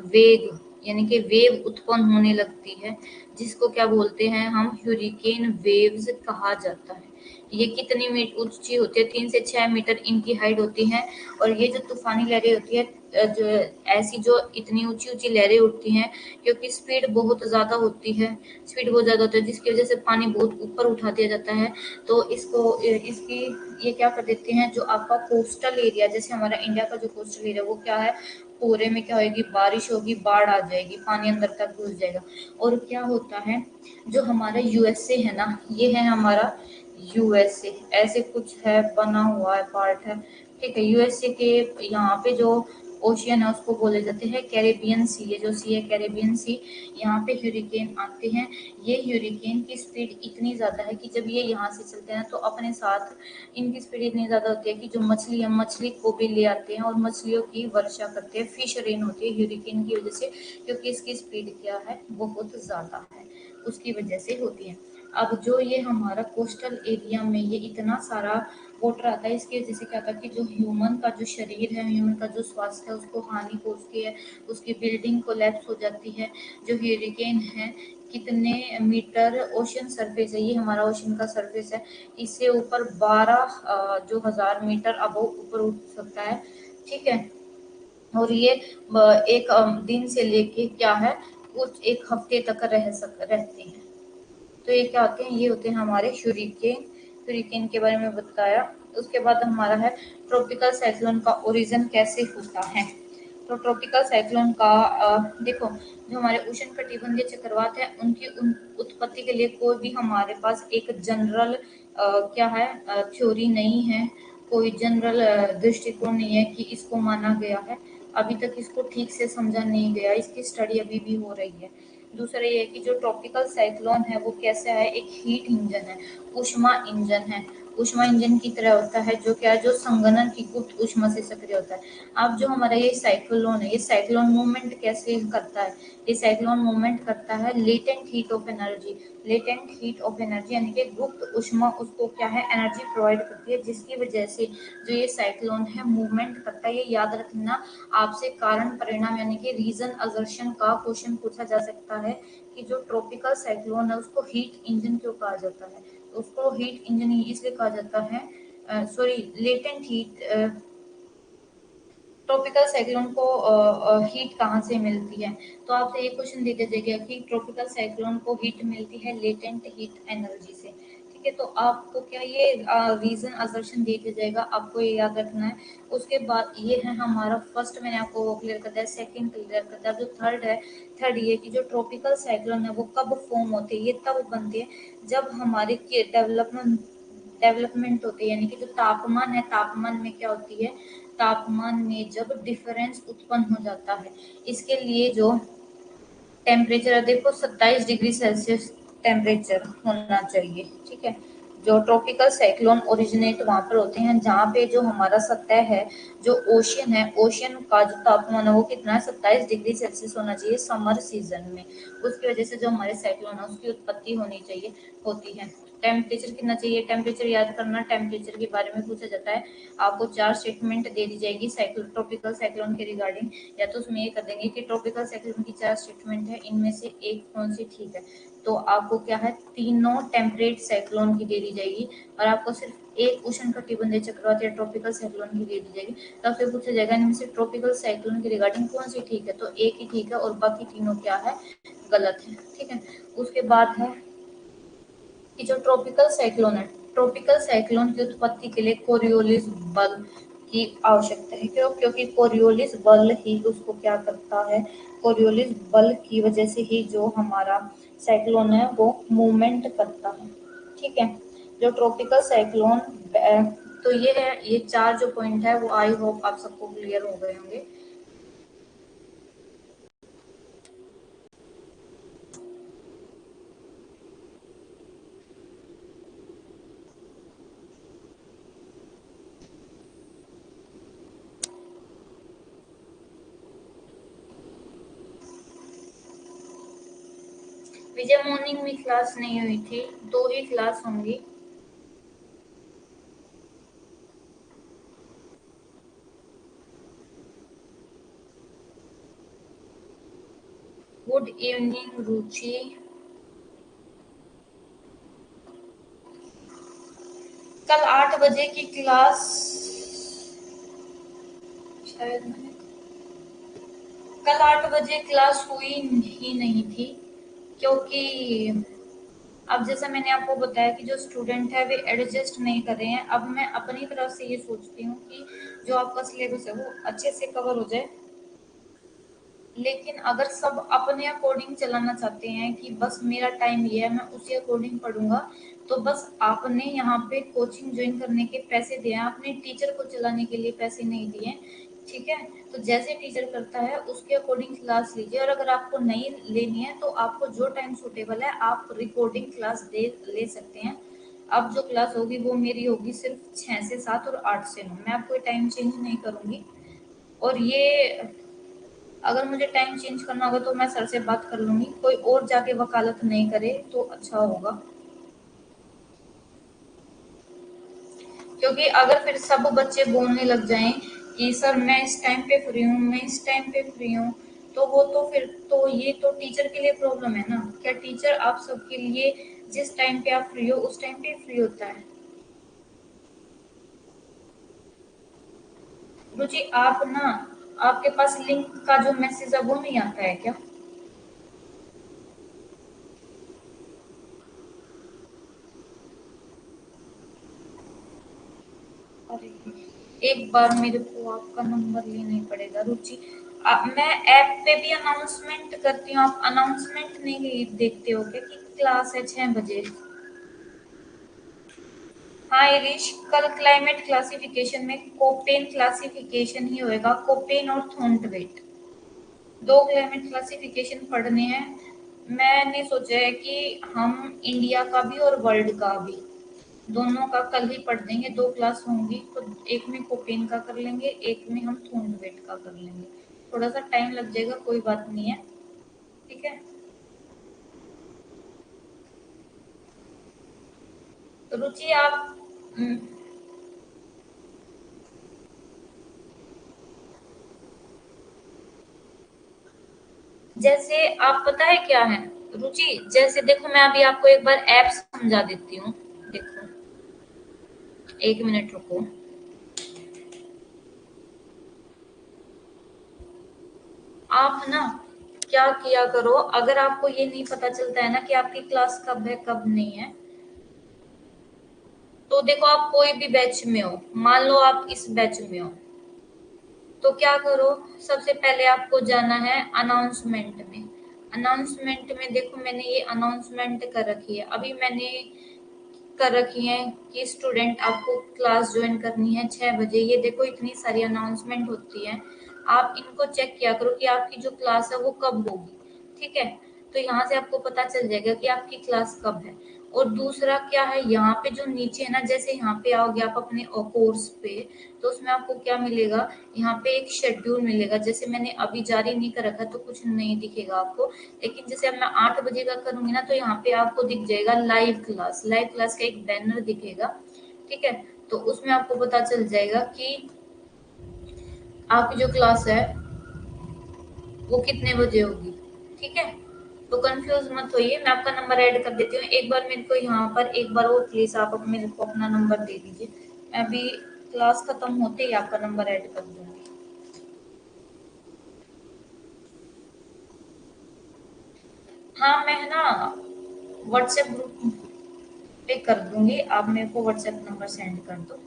वेग यानी कि वेव उत्पन्न होने लगती है, जिसको क्या बोलते हैं हम, ह्यूरिकेन वेव्स कहा जाता है। ये कितनी मीटर ऊंची होती है, 3 से 6 मीटर इनकी हाइट होती है। और ये जो तूफानी लहरें होती है, जो ऐसी जो इतनी ऊंची ऊंची लहरें उठती हैं, क्योंकि स्पीड बहुत ज्यादा होती है, स्पीड बहुत ज्यादा होती है, जिसकी वजह से पानी बहुत ऊपर उठा दिया जाता है। तो इसको इसकी ये क्या कर देते हैं, जो आपका कोस्टल एरिया, जैसे हमारा इंडिया का जो कोस्टल एरिया, वो क्या है, पूरे में क्या होगी, बारिश होगी, बाढ़ आ जाएगी, पानी अंदर तक घुस जाएगा। और क्या होता है, जो हमारा यूएसए है ना, ये है हमारा यूएसए, ऐसे कुछ है, बना हुआ है, पार्ट है, ठीक है। यूएसए के यहाँ पे जो ओशियन है उसको बोले जाते हैं कैरेबियन सी, ये जो सी है कैरेबियन सी, यहाँ पे ह्यूरिकेन आते हैं। ये ह्यूरिकेन की स्पीड इतनी ज्यादा है कि जब ये यहाँ से चलते हैं तो अपने साथ इनकी स्पीड इतनी ज्यादा होती है कि जो मछली है, मछली को भी ले आते हैं और मछलियों की वर्षा करते हैं, फिश रेन होती है ह्यूरिकेन की वजह से, क्योंकि इसकी स्पीड क्या है, बहुत ज्यादा है, उसकी वजह से होती है। अब जो ये हमारा कोस्टल एरिया में ये इतना सारा वाटर आता है, इसकी वजह से क्या होता है कि जो ह्यूमन का जो शरीर है, ह्यूमन का जो स्वास्थ्य है, उसको हानि पहुंचती है, उसकी बिल्डिंग कोलैप्स हो जाती है। जो ह्यूरिकेन है, कितने मीटर ओशन सरफेस है, ये हमारा ओशन का सरफेस है, इससे ऊपर 12,000 मीटर अब ऊपर उठ सकता है, ठीक है। और ये एक दिन से लेके क्या है, कुछ एक हफ्ते तक रहते हैं। तो ये क्या होते हैं, ये होते हैं हमारे हूरिकेन। हूरिकेन के बारे में बताया। उसके बाद हमारा है ट्रॉपिकल साइक्लोन का ओरिजिन कैसे होता है। तो ट्रॉपिकल साइक्लोन का देखो, जो हमारे उष्ण कटिबंधीय चक्रवात है उनकी उत्पत्ति के लिए कोई भी हमारे पास एक जनरल क्या है, थ्योरी नहीं है, कोई जनरल दृष्टिकोण नहीं है कि इसको माना गया है। अभी तक इसको ठीक से समझा नहीं गया, इसकी स्टडी अभी भी हो रही है। दूसरा ये है कि जो ट्रॉपिकल साइक्लोन है वो कैसा है, एक हीट इंजन है, ऊष्मा इंजन है, ऊष्मा इंजन की तरह होता है, जो क्या है, जो संघनन की गुप्त ऊष्मा से सक्रिय होता है। अब जो हमारा ये साइक्लोन है, ये साइक्लोन मूवमेंट कैसे करता है, ये साइक्लोन मूवमेंट करता है latent heat of energy, latent heat of energy यानी कि गुप्त ऊष्मा उसको क्या है, एनर्जी प्रोवाइड करती है, जिसकी वजह से जो ये साइक्लोन है मूवमेंट करता है। ये याद रखना, आपसे कारण परिणाम यानी कि रीजन असर्शन का क्वेश्चन पूछा जा सकता है कि जो ट्रॉपिकल साइक्लोन है उसको हीट इंजन क्यों कहा जाता है। तो उसको हीट इंजन इसलिए कहा जाता है, sorry, latent heat, tropical cyclone को हीट कहाँ से मिलती है। तो आपसे ये क्वेश्चन दे दिया जाएगा कि ट्रॉपिकल साइक्लोन को हीट मिलती है लेटेंट हीट एनर्जी से, ठीक है। तो आपको क्या ये रीजन असर्शन दे दिया जाएगा, आपको ये याद रखना है। उसके बाद ये है हमारा फर्स्ट, मैंने आपको वो क्लियर कर दिया, सेकंड क्लियर कर दिया। जो थर्ड है, थर्ड ये कि जो ट्रॉपिकल साइक्लोन है वो कब फॉर्म होते हैं, ये तब बनते हैं जब हमारे डेवलपमेंट होती है, यानी कि जो तापमान है, तापमान में क्या होती है, तापमान में जब डिफरेंस उत्पन्न हो जाता है, इसके लिए जो टेम्परेचर देखो 27 डिग्री सेल्सियस टेम्परेचर होना चाहिए, ठीक है। जो ट्रॉपिकल साइक्लोन ओरिजिनेट वहां पर होते हैं जहाँ पे जो हमारा सतह है, जो ओशियन है, ओशियन का जो तापमान है वो कितना है, 27 डिग्री सेल्सियस होना चाहिए समर सीजन में। उसकी वजह से जो हमारे साइक्लोन है उसकी उत्पत्ति होनी चाहिए, होती है। टेम्परेचर कितना चाहिए, टेम्परेचर याद करना, टेम्परेचर के बारे में पूछा जाता है। आपको 4 स्टेटमेंट दे दी जाएगी साइक्लोन, ट्रॉपिकल साइक्लोन के रिगार्डिंग, या तो उसमें ये कर देंगे कि ट्रॉपिकल साइक्लोन की 4 स्टेटमेंट है, इनमें से एक कौन सी ठीक है। तो आपको क्या है, तीनों टेम्परेट साइक्लोन की दे दी जाएगी, और आपको सिर्फ एक उष्णकटिबंधीय चक्रवात या ट्रॉपिकल साइक्लोन की दे दी जाएगी। तो फिर पूछा जाएगा इनमें से ट्रॉपिकल साइक्लोन के रिगार्डिंग कौन सी ठीक है, तो एक ही ठीक है और बाकी तीनों क्या है, गलत है, ठीक है। उसके बाद है कि जो ट्रॉपिकल साइक्लोन है, ट्रॉपिकल साइक्लोन की उत्पत्ति के लिए कोरियोलिस बल की आवश्यकता है। क्यों? क्योंकि कोरियोलिस बल ही उसको क्या करता है, कोरियोलिस बल की वजह से ही जो हमारा साइक्लोन है वो मूवमेंट करता है, ठीक है। जो ट्रॉपिकल साइक्लोन, तो ये है, ये 4 जो पॉइंट है वो आई होप आप सबको क्लियर हो गए होंगे। विजय मॉर्निंग में क्लास नहीं हुई थी, 2 ही क्लास होंगी। गुड इवनिंग रुचि। कल 8 बजे की क्लास शायद कल 8 बजे क्लास हुई ही नहीं थी, क्योंकि अब जैसा मैंने आपको बताया कि जो स्टूडेंट है वे एडजस्ट नहीं कर रहे हैं। अब मैं अपनी तरफ से ये सोचती हूँ कि जो आपका सिलेबस है वो अच्छे से कवर हो जाए, लेकिन अगर सब अपने अकॉर्डिंग चलाना चाहते हैं कि बस मेरा टाइम ये है मैं उसी अकॉर्डिंग पढ़ूंगा, तो बस आपने यहाँ पे कोचिंग ज्वाइन करने के पैसे दिए हैं, आपने टीचर को चलाने के लिए पैसे नहीं दिए, ठीक है। तो जैसे टीचर करता है उसके अकॉर्डिंग क्लास लीजिए, और अगर आपको नहीं लेनी है तो आपको जो टाइम सूटेबल है आप रिकॉर्डिंग क्लास दे ले सकते हैं। अब जो क्लास होगी वो मेरी होगी सिर्फ 6 से 7 और 8 से 9, मैं आपको टाइम चेंज नहीं करूंगी। और ये अगर मुझे टाइम चेंज करना होगा तो मैं सर से बात कर लूंगी, कोई और जाके वकालत नहीं करे तो अच्छा होगा। क्योंकि अगर फिर सब बच्चे बोलने लग जाएं कि सर मैं इस टाइम पे फ्री हूँ, मैं इस टाइम पे फ्री हूँ, तो वो तो फिर तो ये तो टीचर के लिए प्रॉब्लम है ना। क्या टीचर आप सबके लिए जिस टाइम पे आप फ्री हो उस टाइम पे फ्री होता है? रुचि आप ना, आपके पास लिंक का जो मैसेज है वो नहीं आता है क्या? अरे एक बार मेरे को आपका नंबर लेना ही पड़ेगा रुचि। मैं ऐप पे भी अनाउंसमेंट करती हूँ, आप अनाउंसमेंट नहीं देखते हो क्या कि क्लास है 6 बजे? हाँ इरिश, कल क्लाइमेट क्लासिफिकेशन में कोपेन क्लासिफिकेशन ही होएगा, कोपेन और थॉर्नटवेट, 2 क्लाइमेट क्लासिफिकेशन पढ़ने हैं। मैंने सोचा है कि हम इंडिया का भी और वर्ल्ड का भी दोनों का कल ही पढ़ देंगे, 2 क्लास होंगी तो एक में कोपेन का कर लेंगे, एक में हम थॉर्नटवेट का कर लेंगे। थोड़ा सा टाइम लग जाएगा, कोई बात नहीं है, ठीक है। तो रुचि आप जैसे आप पता है क्या है रुचि, जैसे देखो मैं अभी आपको एक बार ऐप समझा देती हूँ, देखो 1 मिनट रुको। आप ना क्या किया करो, अगर आपको ये नहीं पता चलता है ना कि आपकी क्लास कब है कब नहीं है, तो देखो आप कोई भी बैच में हो, मान लो आप इस बैच में हो, तो क्या करो, सबसे पहले आपको जाना है अनाउंसमेंट में। अनाउंसमेंट में देखो मैंने ये अनाउंसमेंट कर रखी है, अभी मैंने कर रखी है कि स्टूडेंट आपको क्लास ज्वाइन करनी है 6 बजे, ये देखो इतनी सारी अनाउंसमेंट होती है, आप इनको चेक किया करो कि आपकी जो क्लास है वो कब होगी, ठीक है। तो यहाँ से आपको पता चल जाएगा कि आपकी क्लास कब है। और दूसरा क्या है, यहाँ पे जो नीचे है ना, जैसे यहाँ पे आओगे आप अपने कोर्स पे, तो उसमें आपको क्या मिलेगा, यहाँ पे एक शेड्यूल मिलेगा। जैसे मैंने अभी जारी नहीं कर रखा तो कुछ नहीं दिखेगा आपको, लेकिन जैसे अब मैं 8 बजे का करूंगी ना, तो यहाँ पे आपको दिख जाएगा लाइव क्लास का एक बैनर दिखेगा, ठीक है। तो उसमें आपको पता चल जाएगा कि आपकी जो क्लास है वो कितने बजे होगी, ठीक है। तो कंफ्यूज मत होइए, मैं आपका नंबर ऐड कर देती हूँ। एक बार मेरे को यहाँ पर एक बार और प्लीज आप मेरे को अपना नंबर दे दीजिए, मैं अभी क्लास खत्म होते ही आपका नंबर ऐड कर दूंगी। हाँ, मैं है ना व्हाट्सएप ग्रुप पे कर दूंगी, आप मेरे को व्हाट्सएप नंबर सेंड कर दो।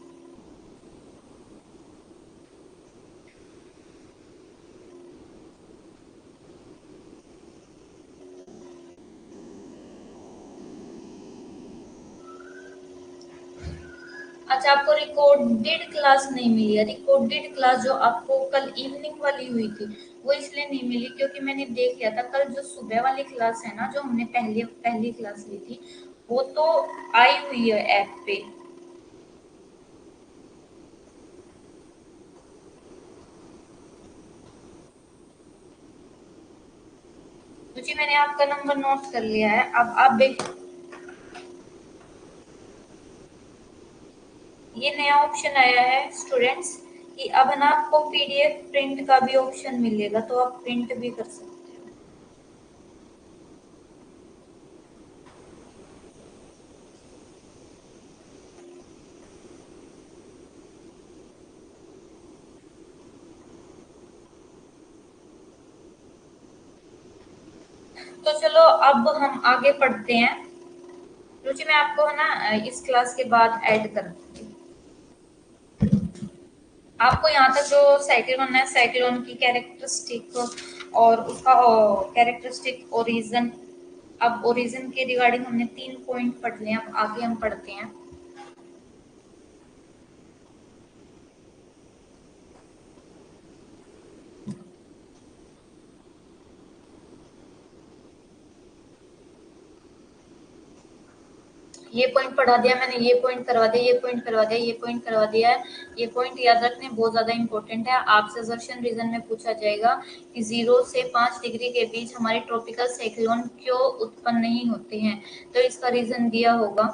अच्छा, आपको रिकॉर्डेड क्लास नहीं मिली है? रिकॉर्डेड क्लास जो आपको कल इवनिंग वाली हुई थी वो इसलिए नहीं मिली क्योंकि मैंने देख लिया था कल जो सुबह वाली क्लास है ना, जो हमने पहली क्लास ली थी, वो तो आई हुई है ऐप पे। तो जी मैंने आपका नंबर नोट कर लिया है। अब आप देख, ये नया ऑप्शन आया है स्टूडेंट्स कि अब है ना आपको पीडीएफ प्रिंट का भी ऑप्शन मिलेगा, तो आप प्रिंट भी कर सकते हो। तो चलो अब हम आगे पढ़ते हैं। रुचि, मैं आपको है ना इस क्लास के बाद ऐड कर दूंगी। आपको यहाँ तक जो साइक्लोन है, साइक्लोन की कैरेक्टरिस्टिक और उसका कैरेक्टरिस्टिक ओरिजिन, अब ओरिजिन के रिगार्डिंग हमने 3 पॉइंट पढ़ लिए, अब आगे हम पढ़ते हैं। ये पॉइंट पढ़ा दिया मैंने, ये पॉइंट करवा दिया, ये पॉइंट करवा दिया, ये पॉइंट करवा दिया है। ये पॉइंट याद रखने बहुत ज्यादा इंपॉर्टेंट है। आपसे सजेशन रीजन में पूछा जाएगा कि 0 से 5 डिग्री के बीच हमारे ट्रॉपिकल साइक्लोन क्यों उत्पन्न नहीं होते हैं, तो इसका रीजन दिया होगा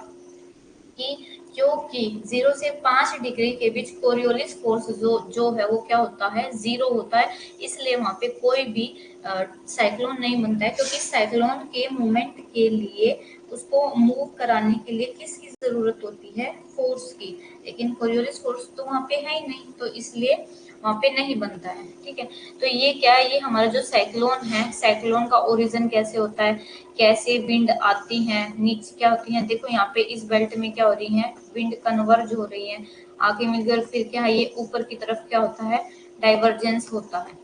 कि क्योंकि 0 से 5 डिग्री के बीच कोरियोलिस फोर्स जो है वो क्या होता है, जीरो होता है। इसलिए वहां पे कोई भी साइक्लोन नहीं बनता है, क्योंकि साइक्लोन के मूवमेंट के लिए उसको मूव कराने के लिए किसकी जरूरत होती है, फोर्स की। लेकिन कोरियोलिस फोर्स तो वहां पे है ही नहीं, तो इसलिए वहां पे नहीं बनता है, ठीक है। तो ये क्या है, ये हमारा जो साइक्लोन है, साइक्लोन का ओरिजिन कैसे होता है, कैसे विंड आती हैं, नीचे क्या होती हैं। देखो यहाँ पे इस बेल्ट में क्या हो रही है, विंड कन्वर्ज हो रही है, आगे मिलकर फिर क्या है, ये ऊपर की तरफ क्या होता है, डाइवर्जेंस होता है।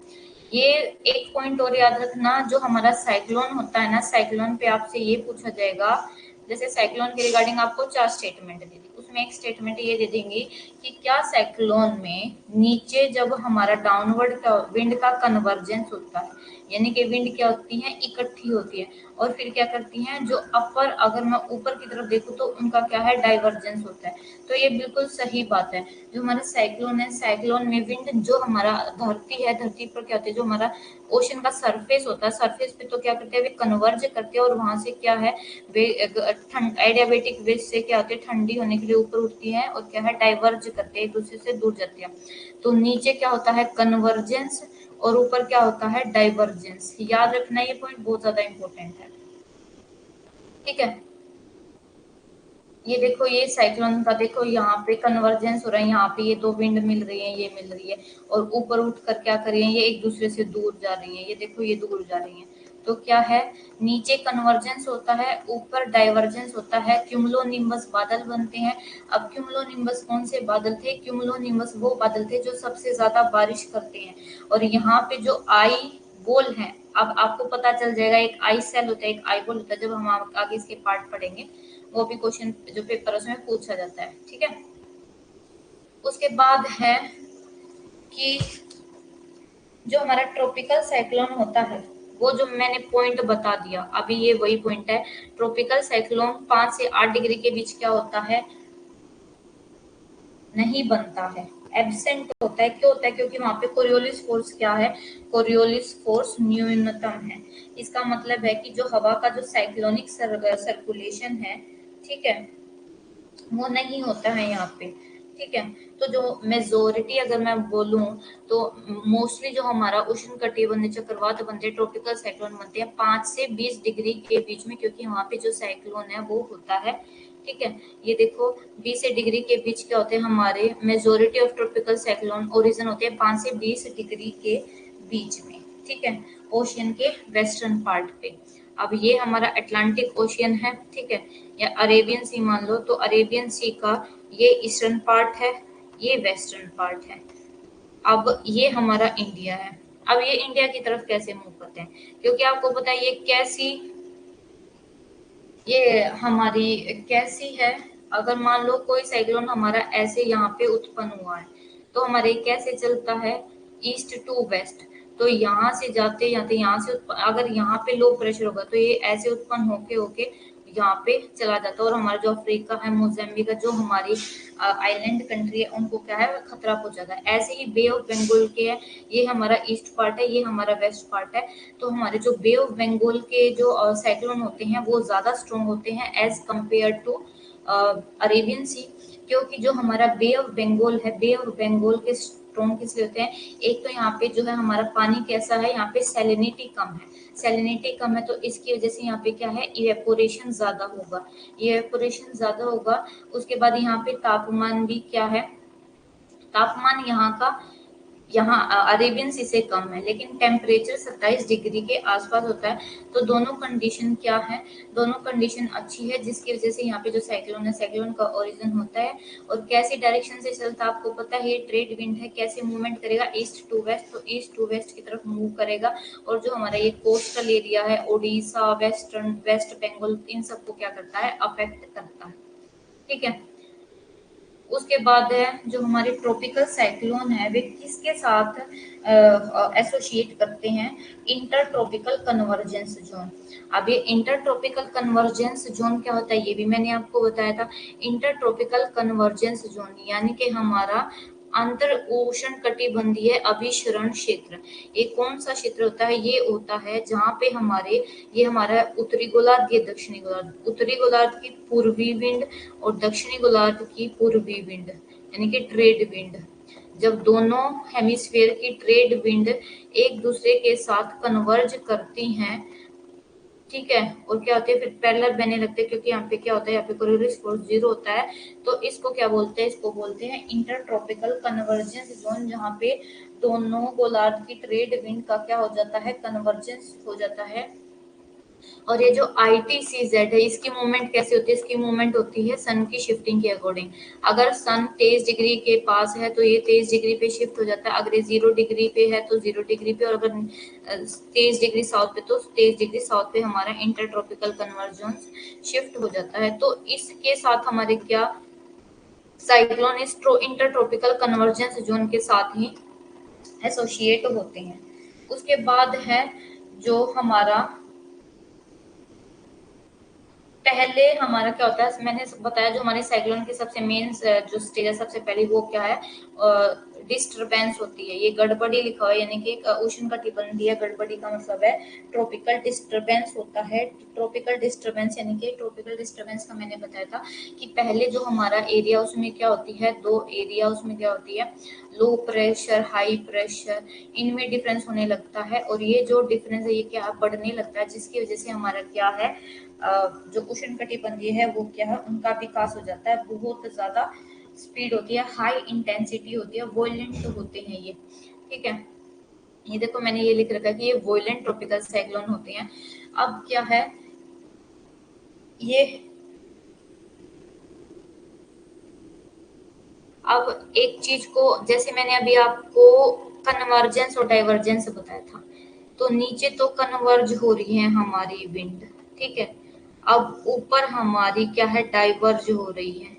ये एक पॉइंट और याद रखना, जो हमारा साइक्लोन होता है ना, साइक्लोन पे आपसे ये पूछा जाएगा, जैसे साइक्लोन के रिगार्डिंग आपको 4 स्टेटमेंट दे दी, उसमें एक स्टेटमेंट ये दे देंगे कि क्या साइक्लोन में नीचे जब हमारा डाउनवर्ड का विंड का कन्वर्जेंस होता है, यानी कि विंड क्या होती है, इकट्ठी होती है, और फिर क्या करती हैं, जो अपर, अगर मैं ऊपर की तरफ देखूं तो उनका क्या है, डाइवर्जेंस होता है। तो ये बिल्कुल सही बात है। जो हमारे साइक्लोन है, साइक्लोन में विंड, जो हमारा धरती है, धरती पर क्या होती है, जो हमारा ओशन का सरफेस होता है, सरफेस पे तो क्या करते हैं, वे कन्वर्ज करते हैं, और वहां से क्या है, वे एडियाबेटिक वेव से क्या होती है, ठंडी होने के लिए ऊपर उठती है, और क्या है, डाइवर्ज करते हैं, एक दूसरे से दूर जाती है। तो नीचे क्या होता है, कन्वर्जेंस, और ऊपर क्या होता है, डाइवर्जेंस। याद रखना, ये पॉइंट बहुत ज्यादा इंपॉर्टेंट है, ठीक है। ये देखो, ये साइक्लोन का देखो, यहाँ पे कन्वर्जेंस हो रहा है, यहाँ पे ये दो विंड मिल रही है, ये मिल रही है, और ऊपर उठ कर क्या कर रही है, ये एक दूसरे से दूर जा रही है, ये देखो ये दूर जा रही है। तो क्या है, नीचे कन्वर्जेंस होता है, ऊपर डाइवर्जेंस होता है, क्यूमुलोनिम्बस बादल बनते हैं। अब क्यूमुलोनिम्बस कौन से बादल थे, क्यूमुलोनिम्बस वो बादल थे जो सबसे ज्यादा बारिश करते हैं। और यहाँ पे जो आई बॉल है, अब आपको पता चल जाएगा, एक आई सेल होता है, एक आई बॉल होता है, जब हम आगे इसके पार्ट पढ़ेंगे, वो भी क्वेश्चन जो पेपर है उसमें पूछा जाता है, ठीक है। उसके बाद है कि जो हमारा ट्रॉपिकल साइक्लोन होता है वो जो मैंने पॉइंट बता दिया अभी, ये वही पॉइंट है। ट्रॉपिकल साइक्लोन 5 से 8 डिग्री के बीच क्या होता है, नहीं बनता है, एब्सेंट होता है। क्यों होता है? क्योंकि वहां पे कोरियोलिस फोर्स क्या है, कोरियोलिस फोर्स न्यूनतम है। इसका मतलब है कि जो हवा का जो साइक्लोनिक सर्कुलेशन है, ठीक है, वो नहीं होता है यहाँ पे। ठीक है, तो जो मेजोरिटी अगर मैं बोलूं तो मोस्टली जो हमारा उष्ण कटिबंधीय चक्रवात बनते हैं, ट्रॉपिकल साइक्लोन बनते हैं 5 से 20 डिग्री के बीच में, क्योंकि वहां पे जो साइक्लोन है वो होता है। ठीक है, ये देखो 20 से डिग्री के बीच क्या होते हैं हमारे, majority of tropical cyclone origin होते हैं 5 से 20 डिग्री के बीच में। ठीक है, ओशियन के वेस्टर्न पार्ट पे। अब ये हमारा अटलांटिक ओशियन है, ठीक है, या अरेबियन सी मान लो, तो अरेबियन सी का ये ईस्टर्न पार्ट है, ये वेस्टर्न पार्ट है। अब ये हमारा इंडिया है। अब ये इंडिया की तरफ कैसे मूव करते हैं, क्योंकि आपको पता है ये कैसी, ये हमारी कैसी है। अगर मान लो कोई साइक्लोन हमारा ऐसे यहाँ पे उत्पन्न हुआ है, तो हमारे कैसे चलता है, ईस्ट टू वेस्ट। तो यहाँ से जाते जाते यहाँ से अगर यहाँ पे लो प्रेशर होगा तो ये ऐसे उत्पन्न होके होके यहाँ पे चला जाता है, और हमारा जो अफ्रीका है, मोजाम्बिक, जो हमारी आइलैंड कंट्री है, उनको क्या है, खतरा पहुंचाता है। ऐसे ही बे ऑफ बंगाल के है, ये हमारा ईस्ट पार्ट है, ये हमारा वेस्ट पार्ट है। तो हमारे जो बे ऑफ बंगाल के जो साइक्लोन होते हैं वो ज्यादा स्ट्रॉन्ग होते हैं एज कंपेयर टू अरेबियन सी। क्योंकि जो हमारा बे ऑफ बंगाल है, बे ऑफ बंगाल के स्ट्रॉन्ग किस लिए होते हैं, एक तो यहाँ पे जो है हमारा पानी कैसा है, यहाँ पे सैलिनिटी कम है, सैलिनिटी कम है, तो इसकी वजह से यहाँ पे क्या है, इवेपोरेशन ज्यादा होगा, इवेपोरेशन ज्यादा होगा। उसके बाद यहाँ पे तापमान भी क्या है, तापमान यहाँ का, यहाँ अरेबियन सी से कम है, लेकिन टेम्परेचर 27 डिग्री के आसपास होता है। तो दोनों कंडीशन क्या है, दोनों कंडीशन अच्छी है, जिसकी वजह से यहाँ पे जो साइक्लोन है, साइक्लोन का ओरिजिन होता है। और कैसी डायरेक्शन से चलता है आपको पता है, ये ट्रेड विंड है, कैसे मूवमेंट करेगा, ईस्ट टू वेस्ट, तो ईस्ट टू वेस्ट की तरफ मूव करेगा। और जो हमारा ये कोस्टल एरिया है, ओडिशा, वेस्टर्न, वेस्ट बंगाल, इन सबको क्या करता है, अफेक्ट करता है। ठीक है, उसके बाद है जो हमारे ट्रॉपिकल साइक्लोन है, वे किसके साथ एसोसिएट करते हैं, इंटर ट्रॉपिकल कन्वर्जेंस जोन। अब ये इंटर ट्रॉपिकल कन्वर्जेंस जोन क्या होता है, ये भी मैंने आपको बताया था। इंटर ट्रॉपिकल कन्वर्जेंस जोन यानी कि हमारा अंतर उष्ण कटिबंधीय अभिसरण क्षेत्र। ये कौन सा क्षेत्र होता है, ये होता है जहाँ पे हमारे, ये हमारा उत्तरी गोलार्ध, ये दक्षिणी गोलार्ध, उत्तरी गोलार्ध की पूर्वी विंड और दक्षिणी गोलार्ध की पूर्वी विंड, यानी कि ट्रेड विंड, जब दोनों हेमिस्फेयर की ट्रेड विंड एक दूसरे के साथ कन्वर्ज करती हैं, ठीक है, और क्या होते हैं, फिर पैरेलल बहने लगते हैं, क्योंकि यहाँ पे क्या होता है, यहाँ पे कोरियोलिस फोर्स 0 होता है। तो इसको क्या बोलते हैं, इसको बोलते हैं इंटरट्रॉपिकल कन्वर्जेंस जोन, जहाँ पे दोनों गोलार्ध की ट्रेड विंड का क्या हो जाता है, कन्वर्जेंस हो जाता है। और ये जो ITCZ है, इसकी मूवमेंट कैसे होती है, इसकी मूवमेंट होती है सन की शिफ्टिंग के अकॉर्डिंग। अगर सन 23 डिग्री के पास है तो ये 23 डिग्री पे शिफ्ट हो जाता है, अगर ये 0 डिग्री पे है तो 0 डिग्री पे, और अगर 23 डिग्री साउथ पे तो 23 डिग्री साउथ पे हमारा इंटरट्रॉपिकल कन्वर्जेंस शिफ्ट हो जाता है। तो इसके साथ हमारे क्या, साइक्लोन इस इंटरट्रॉपिकल कन्वर्जेंस जोन के साथ ही एसोसिएट होते हैं। उसके बाद है जो हमारा, पहले हमारा क्या होता है, मैंने बताया जो हमारे साइक्लोन की सबसे मेन जो स्टेज है, सबसे पहले वो क्या है, डिस्टरबेंस होती है। ये गड़बड़ी लिखा हुआ है, यानी कि उष्ण कटिबंधीय गड़बड़ी का मतलब है ट्रॉपिकल डिस्टरबेंस होता है। ट्रॉपिकल डिस्टरबेंस यानी कि ट्रॉपिकल डिस्टरबेंस का मैंने बताया था कि पहले जो हमारा एरिया, उसमें क्या होती है, दो एरिया, उसमें क्या होती है, लो प्रेशर, हाई प्रेशर, इनमें डिफरेंस होने लगता है। और ये जो डिफरेंस है ये क्या बढ़ने लगता है, जिसकी वजह से हमारा क्या है, जो उष्ण कटिबंधीय है वो क्या है, उनका विकास हो जाता है, बहुत ज्यादा स्पीड होती है, हाई इंटेंसिटी होती है, वोलेंट होते हैं ये। ठीक है, ये देखो मैंने ये लिख रखा है कि ये वोलेंट ट्रॉपिकल साइक्लोन होते हैं। अब क्या है, ये अब एक चीज को, जैसे मैंने अभी आपको कन्वर्जेंस और डाइवर्जेंस बताया था, तो नीचे तो कन्वर्ज हो रही है हमारी विंड, ठीक है, अब ऊपर हमारी क्या है, डाइवर्ज हो रही है।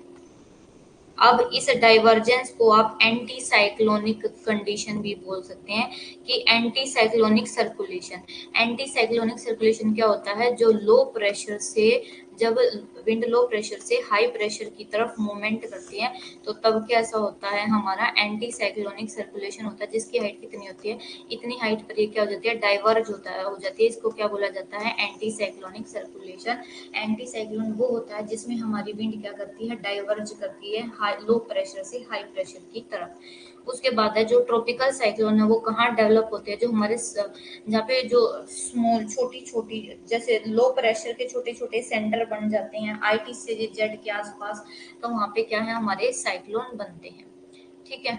अब इस डाइवर्जेंस को आप एंटी साइक्लोनिक कंडीशन भी बोल सकते हैं कि anti cyclonic circulation. Anti cyclonic circulation क्या होता है, जो लो प्रेशर से, जब विंड लो प्रेशर से हाई प्रेशर की तरफ मूवमेंट करती है तो तब कैसा होता है, हमारा एंटी साइक्लोनिक सर्कुलेशन होता है। जिसकी हाइट कितनी होती है, इतनी हाइट पर ये क्या हो जाती है, डाइवर्ज हो जाती है। इसको क्या बोला जाता है, anti cyclonic circulation. Anti cyclone वो होता है जिसमें हमारी विंड क्या करती है, डाइवर्ज करती है हाई लो प्रेशर से हाई प्रेशर की तरफ। उसके बाद है जो ट्रॉपिकल साइक्लोन है, वो कहाँ डेवलप होते हैं, जो हमारे जहाँ पे जो स्मॉल छोटी छोटी जैसे लो प्रेशर के छोटे छोटे सेंटर बन जाते हैं IT से जेड के आसपास, तो वहाँ पे क्या है, हमारे साइक्लोन बनते हैं। ठीक है,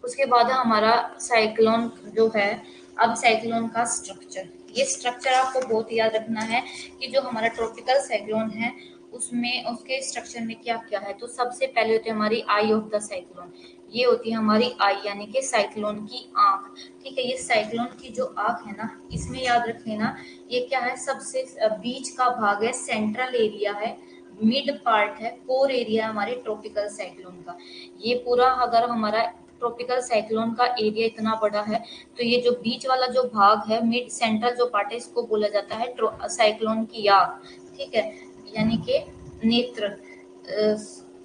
उसके बाद हमारा साइक्लोन जो है, अब साइक्लोन का स्ट्रक्चर, ये स्ट्रक्चर आपको बहुत याद रखना है कि जो हमारा ट्रॉपिकल साइक्लोन है उसमें उसके स्ट्रक्चर में क्या क्या है। तो सबसे पहले होती है हमारी आई ऑफ द साइक्लोन, ये होती है हमारी आई यानी कि साइक्लोन की आंख। ठीक है, ये साइक्लोन की जो आंख है ना, इसमें याद रख लेना ये क्या है, सबसे बीच का भाग है, सेंट्रल एरिया है, मिड पार्ट है, कोर एरिया हमारे ट्रॉपिकल साइक्लोन का। ये पूरा अगर हमारा ट्रॉपिकल साइक्लोन का एरिया इतना बड़ा है तो ये जो बीच वाला जो भाग है, मिड सेंट्रल जो पार्ट है, इसको बोला जाता है साइक्लोन की आंख। ठीक है, यानी कि नेत्र,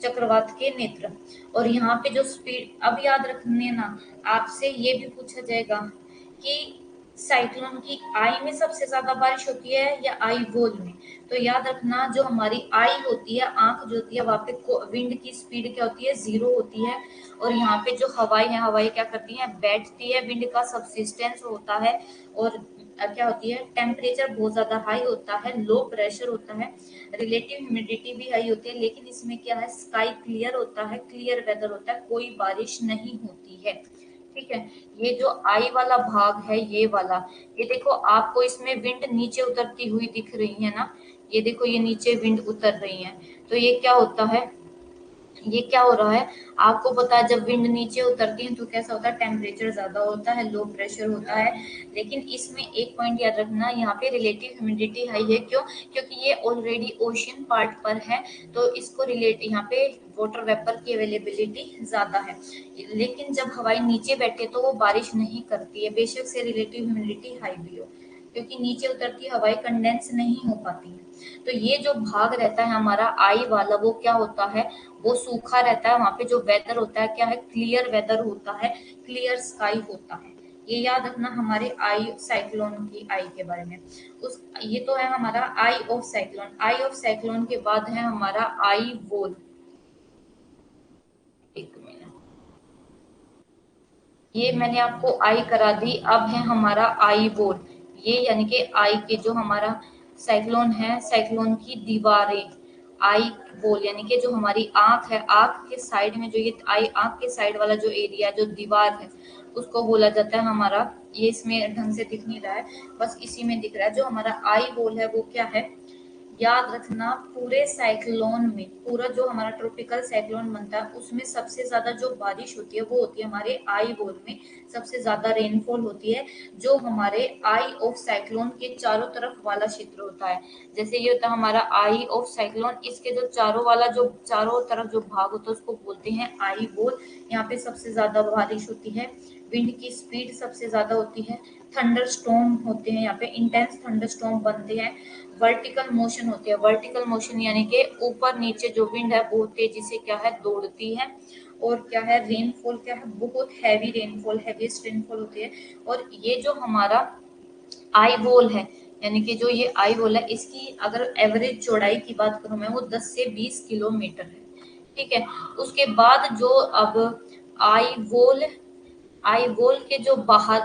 चक्रवात के नेत्र। और यहाँ पे जो स्पीड, अब याद रखने ना, आपसे ये भी पूछा जाएगा कि साइक्लोन की आई में सबसे ज्यादा बारिश होती है या आई वोल में। तो याद रखना जो हमारी आई होती है, आंख जो होती है, वहां पे विंड की स्पीड क्या होती है, 0 होती है। और यहाँ पे जो हवाई है, हवाई क्या करती है, बैठती है, विंड का सबसिस्टेंस होता है। और क्या होती है, टेम्परेचर बहुत ज्यादा हाई होता है, लो प्रेशर होता है, रिलेटिव ह्यूमिडिटी भी हाई होती है। लेकिन इसमें क्या है, स्काई क्लियर होता है, क्लियर वेदर होता है, कोई बारिश नहीं होती है। ठीक है, ये जो आई वाला भाग है, ये वाला, ये देखो आपको इसमें विंड नीचे उतरती हुई दिख रही है ना, ये देखो ये नीचे विंड उतर रही है। तो ये क्या होता है, ये क्या हो रहा है, आपको पता है जब विंड नीचे उतरती है तो कैसा होता है, टेम्परेचर ज्यादा होता है, लो प्रेशर होता है। लेकिन इसमें एक पॉइंट याद रखना, यहाँ पे रिलेटिव ह्यूमिडिटी हाई है, क्यों, क्योंकि ये ऑलरेडी ओशियन पार्ट पर है, तो इसको रिलेट यहाँ पे वाटर वेपर की अवेलेबिलिटी ज्यादा है। लेकिन जब हवाई नीचे बैठे तो वो बारिश नहीं करती है, बेशक से रिलेटिव ह्यूमिडिटी हाई भी हो, क्योंकि नीचे उतरती हवाई कंडेंस नहीं हो पाती है। तो ये जो भाग रहता है हमारा आई वाला, वो क्या होता है, वो सूखा रहता है। वहां पे जो वेदर होता है क्या है, क्लियर वेदर होता है, क्लियर स्काई होता है। ये याद रखना हमारे आई साइक्लोन की आई के बारे में। उस ये तो है हमारा eye of cyclone. Eye of cyclone के बाद है हमारा आई वोल। एक मिनट, ये मैंने आपको आई करा दी, अब है हमारा आई वोल। ये यानी कि आई के जो हमारा साइक्लोन है, साइक्लोन की दीवारें, आई वोल यानी कि जो हमारी आंख है, आंख के साइड में जो ये आई आंख के साइड वाला जो एरिया, जो दीवार है, उसको बोला जाता है हमारा, ये इसमें ढंग से दिख नहीं रहा है, बस इसी में दिख रहा है, जो हमारा आई वोल है वो क्या है, याद रखना पूरे साइक्लोन में, पूरा जो हमारा ट्रॉपिकल साइक्लोन बनता है उसमें सबसे ज्यादा जो बारिश होती है वो होती है हमारे आई वोल में, सबसे ज्यादा रेनफॉल होती है जो हमारे आई ऑफ साइक्लोन के चारों तरफ वाला क्षेत्र होता है। जैसे ये होता है हमारा आई ऑफ साइक्लोन, इसके जो चारों वाला जो चारों तरफ जो भाग होता है उसको बोलते हैं आई वोल। यहाँ पे सबसे ज्यादा बारिश होती है, विंड की स्पीड सबसे ज्यादा होती है, थंडर स्टॉर्म होते हैं, यहाँ पे इंटेंस थंडर स्टॉर्म बनते हैं, वर्टिकल मोशन होती है। वर्टिकल मोशन यानी कि ऊपर नीचे जो विंड है बहुत तेजी से क्या है, दौड़ती है। और क्या है, रेनफॉल क्या है, बहुत हैवी रेनफॉल, हैवीएस्ट रेनफॉल होती है। और ये जो हमारा आई वॉल है, यानी कि जो ये आई वॉल है, इसकी अगर एवरेज चौड़ाई की बात करूं मैं, वो 10 से 20 किलोमीटर है। ठीक है, उसके बाद जो अब आई वॉल, आई वॉल के जो बाहर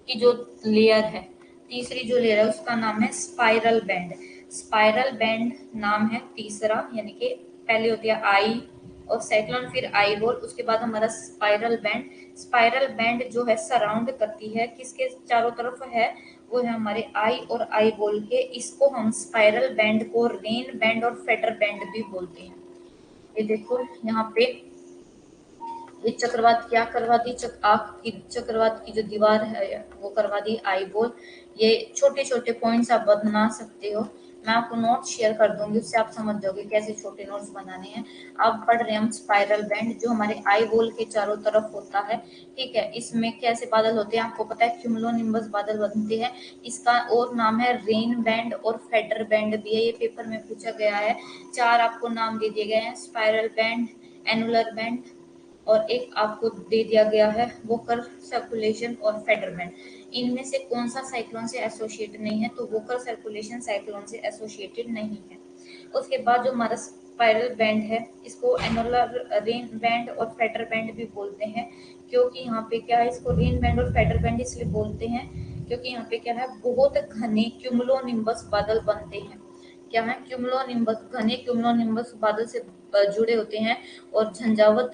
की जो लेयर है, तीसरी जो लेयर है उसका नाम है स्पाइरल बैंड। स्पाइरल बैंड नाम है तीसरा, यानी कि पहले होती है आई और साइक्लोन, फिर आई वॉल, उसके बाद हमारा स्पाइरल बैंड। स्पाइरल बैंड जो है सराउंड करती है, किसके चारों तरफ है, वो है हमारे आई और आई वॉल के। इसको हम स्पाइरल बैंड को रेन बैंड और फेडर बैंड भी बोलते हैं। ये देखो यहाँ पे ये चक्रवात क्या करवा दी, आग की चक्रवात की जो दीवार है वो करवा दी आई बॉल। ये छोटे छोटे पॉइंट्स आप बना सकते हो, मैं आपको नोट शेयर कर दूंगी, उससे आप समझ जाओगे कैसे छोटे नोट्स बनाने हैं। आप पढ़ रहे हैं हम स्पाइरल बैंड, जो हमारे आई बॉल के चारों तरफ होता है, ठीक है। इसमें कैसे बादल होते हैं आपको पता है, क्यूमुलोनिम्बस बादल बनते हैं। इसका और नाम है रेन बैंड और फेडर बैंड भी है, ये पेपर में पूछा गया है। 4 आपको नाम दे दिए गए हैं, स्पाइरल बैंड, एनुलर बैंड, और एक आपको दे दिया गया है वोकर सर्कुलेशन और फेडर बैंड। इनमें से कौन सा साइक्लोन से एसोसिएटेड नहीं है, तो वोकर सर्कुलेशन साइक्लोन से एसोसिएटेड नहीं है। उसके बाद जो हमारा स्पाइरल बैंड है, इसको एनुलर रेन बैंड और फेडर बैंड भी बोलते हैं, क्योंकि यहाँ पे क्या है, इसको रेन बैंड और फेडर बैंड इसलिए बोलते हैं क्योंकि यहाँ पे क्या है, बहुत घने क्यूमुलोनिम्बस बादल बनते हैं। क्या है, क्यूमुलोनिम्बस, घने क्यूमुलोनिम्बस बादल से जुड़े होते हैं और झंझावत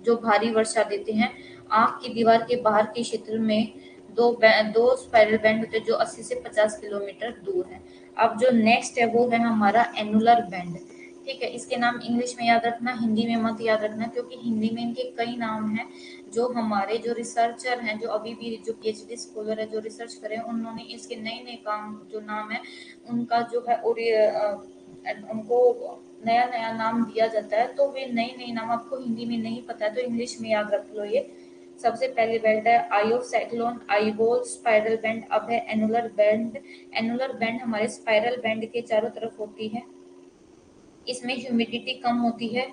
जो भारी वर्षा देते हैं। आंख की दीवार के बाहर के क्षेत्र में दो स्पाइरल बैंड होते हैं जो 80 से 50 किलोमीटर दूर है। अब जो नेक्स्ट है वो है हमारा एनुलर बैंड, ठीक है। इसके नाम इंग्लिश में याद रखना, हिंदी में मत याद रखना, क्योंकि हिंदी में इनके कई नाम हैं। जो हमारे जो रिसर्चर हैं, जो अभी भी जो पीएचडी स्कॉलर है, जो रिसर्च करे, उन्होंने इसके नए नए काम जो नाम है उनका जो है, और उनको नया नया नाम दिया जाता है, तो वे नए नए नाम आपको हिंदी में नहीं पता है तो इंग्लिश में याद रख लो। ये सबसे पहले बेल्ट है आयो साइक्लोन, आईबोल, स्पाइरल बैंड। अब है एनुलर बैंड। एनुलर बैंड हमारे स्पाइरल बैंड के चारों तरफ होती है। इसमें ह्यूमिडिटी कम होती है,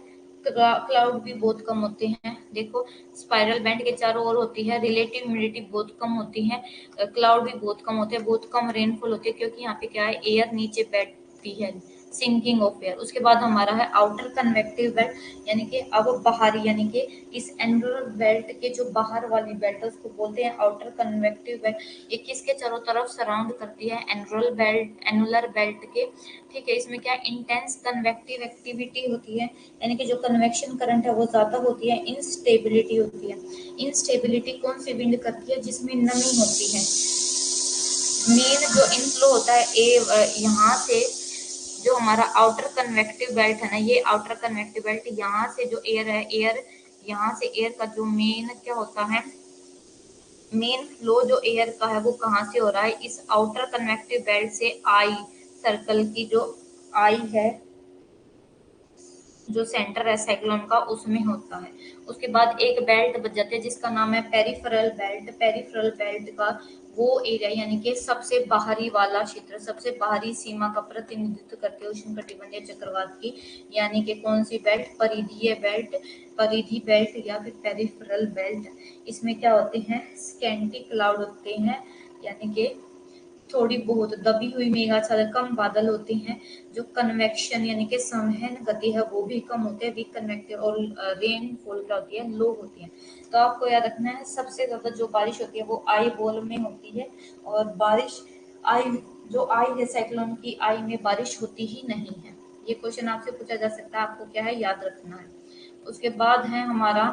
क्लाउड भी बहुत कम होते हैं। देखो, स्पाइरल बैंड के चारों ओर होती है, रिलेटिव ह्यूमिडिटी बहुत कम होती है, क्लाउड भी बहुत कम होते हैं, बहुत कम रेनफॉल होती है, क्योंकि यहाँ पे क्या है, एयर नीचे बैठती है, सिंकिंग ऑफ एयर। उसके बाद हमारा है आउटर कन्वेक्टिव बेल्ट, यानी कि अब बाहरी, यानी कि इस एनुलर बेल्ट के जो बाहर वाली बेल्ट है उसको बोलते हैं आउटर कन्वेक्टिव बेल्ट। ये किसके चारों तरफ सराउंड करती है, एनुलर बेल्ट के, ठीक है। इसमें क्या इंटेंस कन्वेक्टिव एक्टिविटी होती है, यानी कि जो कन्वेक्शन करंट है वो ज्यादा होती है, इनस्टेबिलिटी होती है। इनस्टेबिलिटी कौन सी विंड करती है, जिसमें नमी होती है। मेन जो इनफ्लो होता है यहाँ से, जो हमारा आउटर कन्वेक्टिव बेल्ट है ना, ये आउटर कन्वेक्टिव बेल्ट, यहाँ से जो एयर है, यहाँ से एयर का जो मेन क्या होता है, मेन फ्लो जो एयर का है वो कहाँ से हो रहा है, इस आउटर कन्वेक्टिव बेल्ट से, आई सर्कल की जो आई है, जो सेंटर है साइक्लोन का, उसमें होता है। उसके बाद एक बेल्ट बच जाते हैं जिसका नाम है पेरिफेरल बेल्ट। पेरिफेरल बेल्ट का वो एरिया, यानी कि सबसे बाहरी वाला क्षेत्र, सबसे बाहरी सीमा का प्रतिनिधित्व करते हैं उष्णकटिबंधीय चक्रवात की, यानी कि कौन सी बेल्ट, परिधीय बेल्ट, परिधि बेल्ट या फिर पेरिफेरल बेल्ट। इसमें क्या होते हैं, स्कैंटी क्लाउड होते हैं, यानी कि थोड़ी बहुत दबी हुई मेघाच्छादन, कम बादल होते हैं। जो कन्वेक्शन यानी कि संवहन गति है वो भी कम होती है, वीक कन्वेक्टिव, और रेनफॉल क्या होती है, लो होती है। तो आपको याद रखना है, सबसे ज्यादा जो बारिश होती है वो आई बॉल में होती है, और बारिश आई, जो आई है साइक्लोन की, आई में बारिश होती ही नहीं है। ये क्वेश्चन आपसे पूछा जा सकता है, आपको क्या है याद रखना है। उसके बाद है हमारा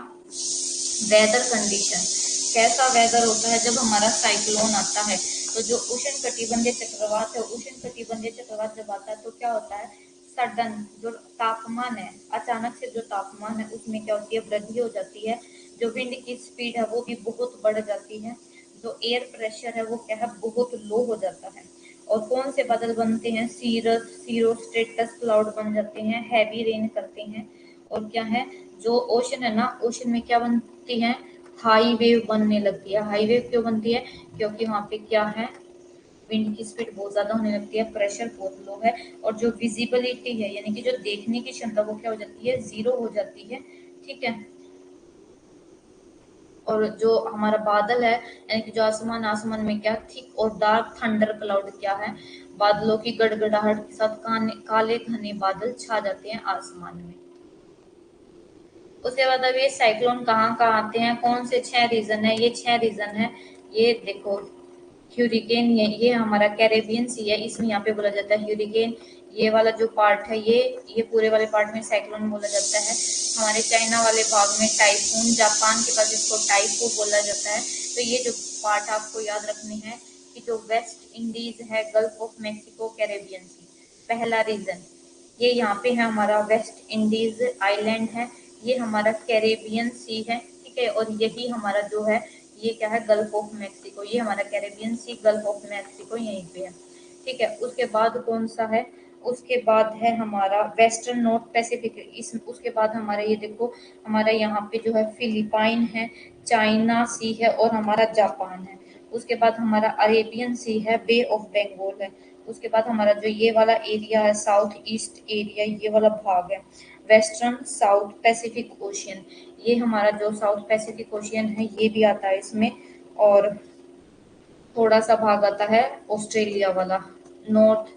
वेदर कंडीशन। कैसा वेदर होता है जब हमारा साइक्लोन आता है, तो जो उष्ण कटिबंधीय चक्रवात है, उष्ण कटिबंधीय चक्रवात जब आता है तो क्या होता है, सडन जो तापमान है, अचानक से जो तापमान है उसमें क्या होती है, वृद्धि हो जाती है। जो विंड की स्पीड है वो भी बहुत बढ़ जाती है। जो एयर प्रेशर है वो क्या है, बहुत लो हो जाता है। और कौन से बादल बनते हैं, सीरोस्ट्रेटस क्लाउड बन जाते हैं, हैवी रेन करते हैं। और क्या है, जो ओशन है ना, ओशन में क्या बनती है, हाई वेव बनने लगती है। हाई वेव क्यों बनती है, क्योंकि वहां पे क्या है, विंड की स्पीड बहुत ज्यादा होने लगती है, प्रेशर बहुत लो है, और जो विजिबिलिटी है, यानी कि जो देखने की क्षमता, वो क्या हो जाती है, जीरो हो जाती है, ठीक है। और जो हमारा बादल है, यानी कि जो आसमान में क्या, थिक और डार्क थंडर क्लाउड क्या है, बादलों की गड़गड़ाहट के साथ काले घने बादल छा जाते हैं आसमान में। उसके बाद अब ये साइक्लोन कहाँ कहाँ आते हैं, कौन से 6 रीजन है, ये 6 रीजन है। ये देखो, ह्यूरिकेन, ये हमारा कैरेबियन सी है, इसमें यहाँ पे बोला जाता है ह्यूरिकेन। ये वाला जो पार्ट है, ये पूरे वाले पार्ट में साइक्लोन बोला जाता है। हमारे चाइना वाले भाग में टाइफून, जापान के पास इसको टाइफू बोला जाता है। तो ये जो पार्ट आपको याद रखने हैं कि जो वेस्ट इंडीज है, gulf of Mexico, Caribbean sea, पहला रीजन ये यहाँ पे है, हमारा वेस्ट इंडीज आइलैंड है, ये हमारा कैरेबियन सी है, ठीक है। और यही हमारा जो है, ये क्या है, गल्फ ऑफ मैक्सिको, ये हमारा Caribbean Sea, Gulf of Mexico यहीं पे है। ठीक है। उसके बाद कौन सा है, उसके बाद है हमारा वेस्टर्न नॉर्थ पैसिफिक। इस उसके बाद हमारा ये देखो, हमारा यहाँ पे जो है फिलीपाइन है, चाइना सी है और हमारा जापान है। उसके बाद हमारा अरेबियन सी है, बे ऑफ बंगाल है। उसके बाद हमारा जो ये वाला एरिया है, साउथ ईस्ट एरिया, ये वाला भाग है वेस्टर्न साउथ पैसिफिक ओशियन। ये हमारा जो साउथ पैसिफिक ओशियन है ये भी आता है इसमें। और थोड़ा सा भाग आता है ऑस्ट्रेलिया वाला, north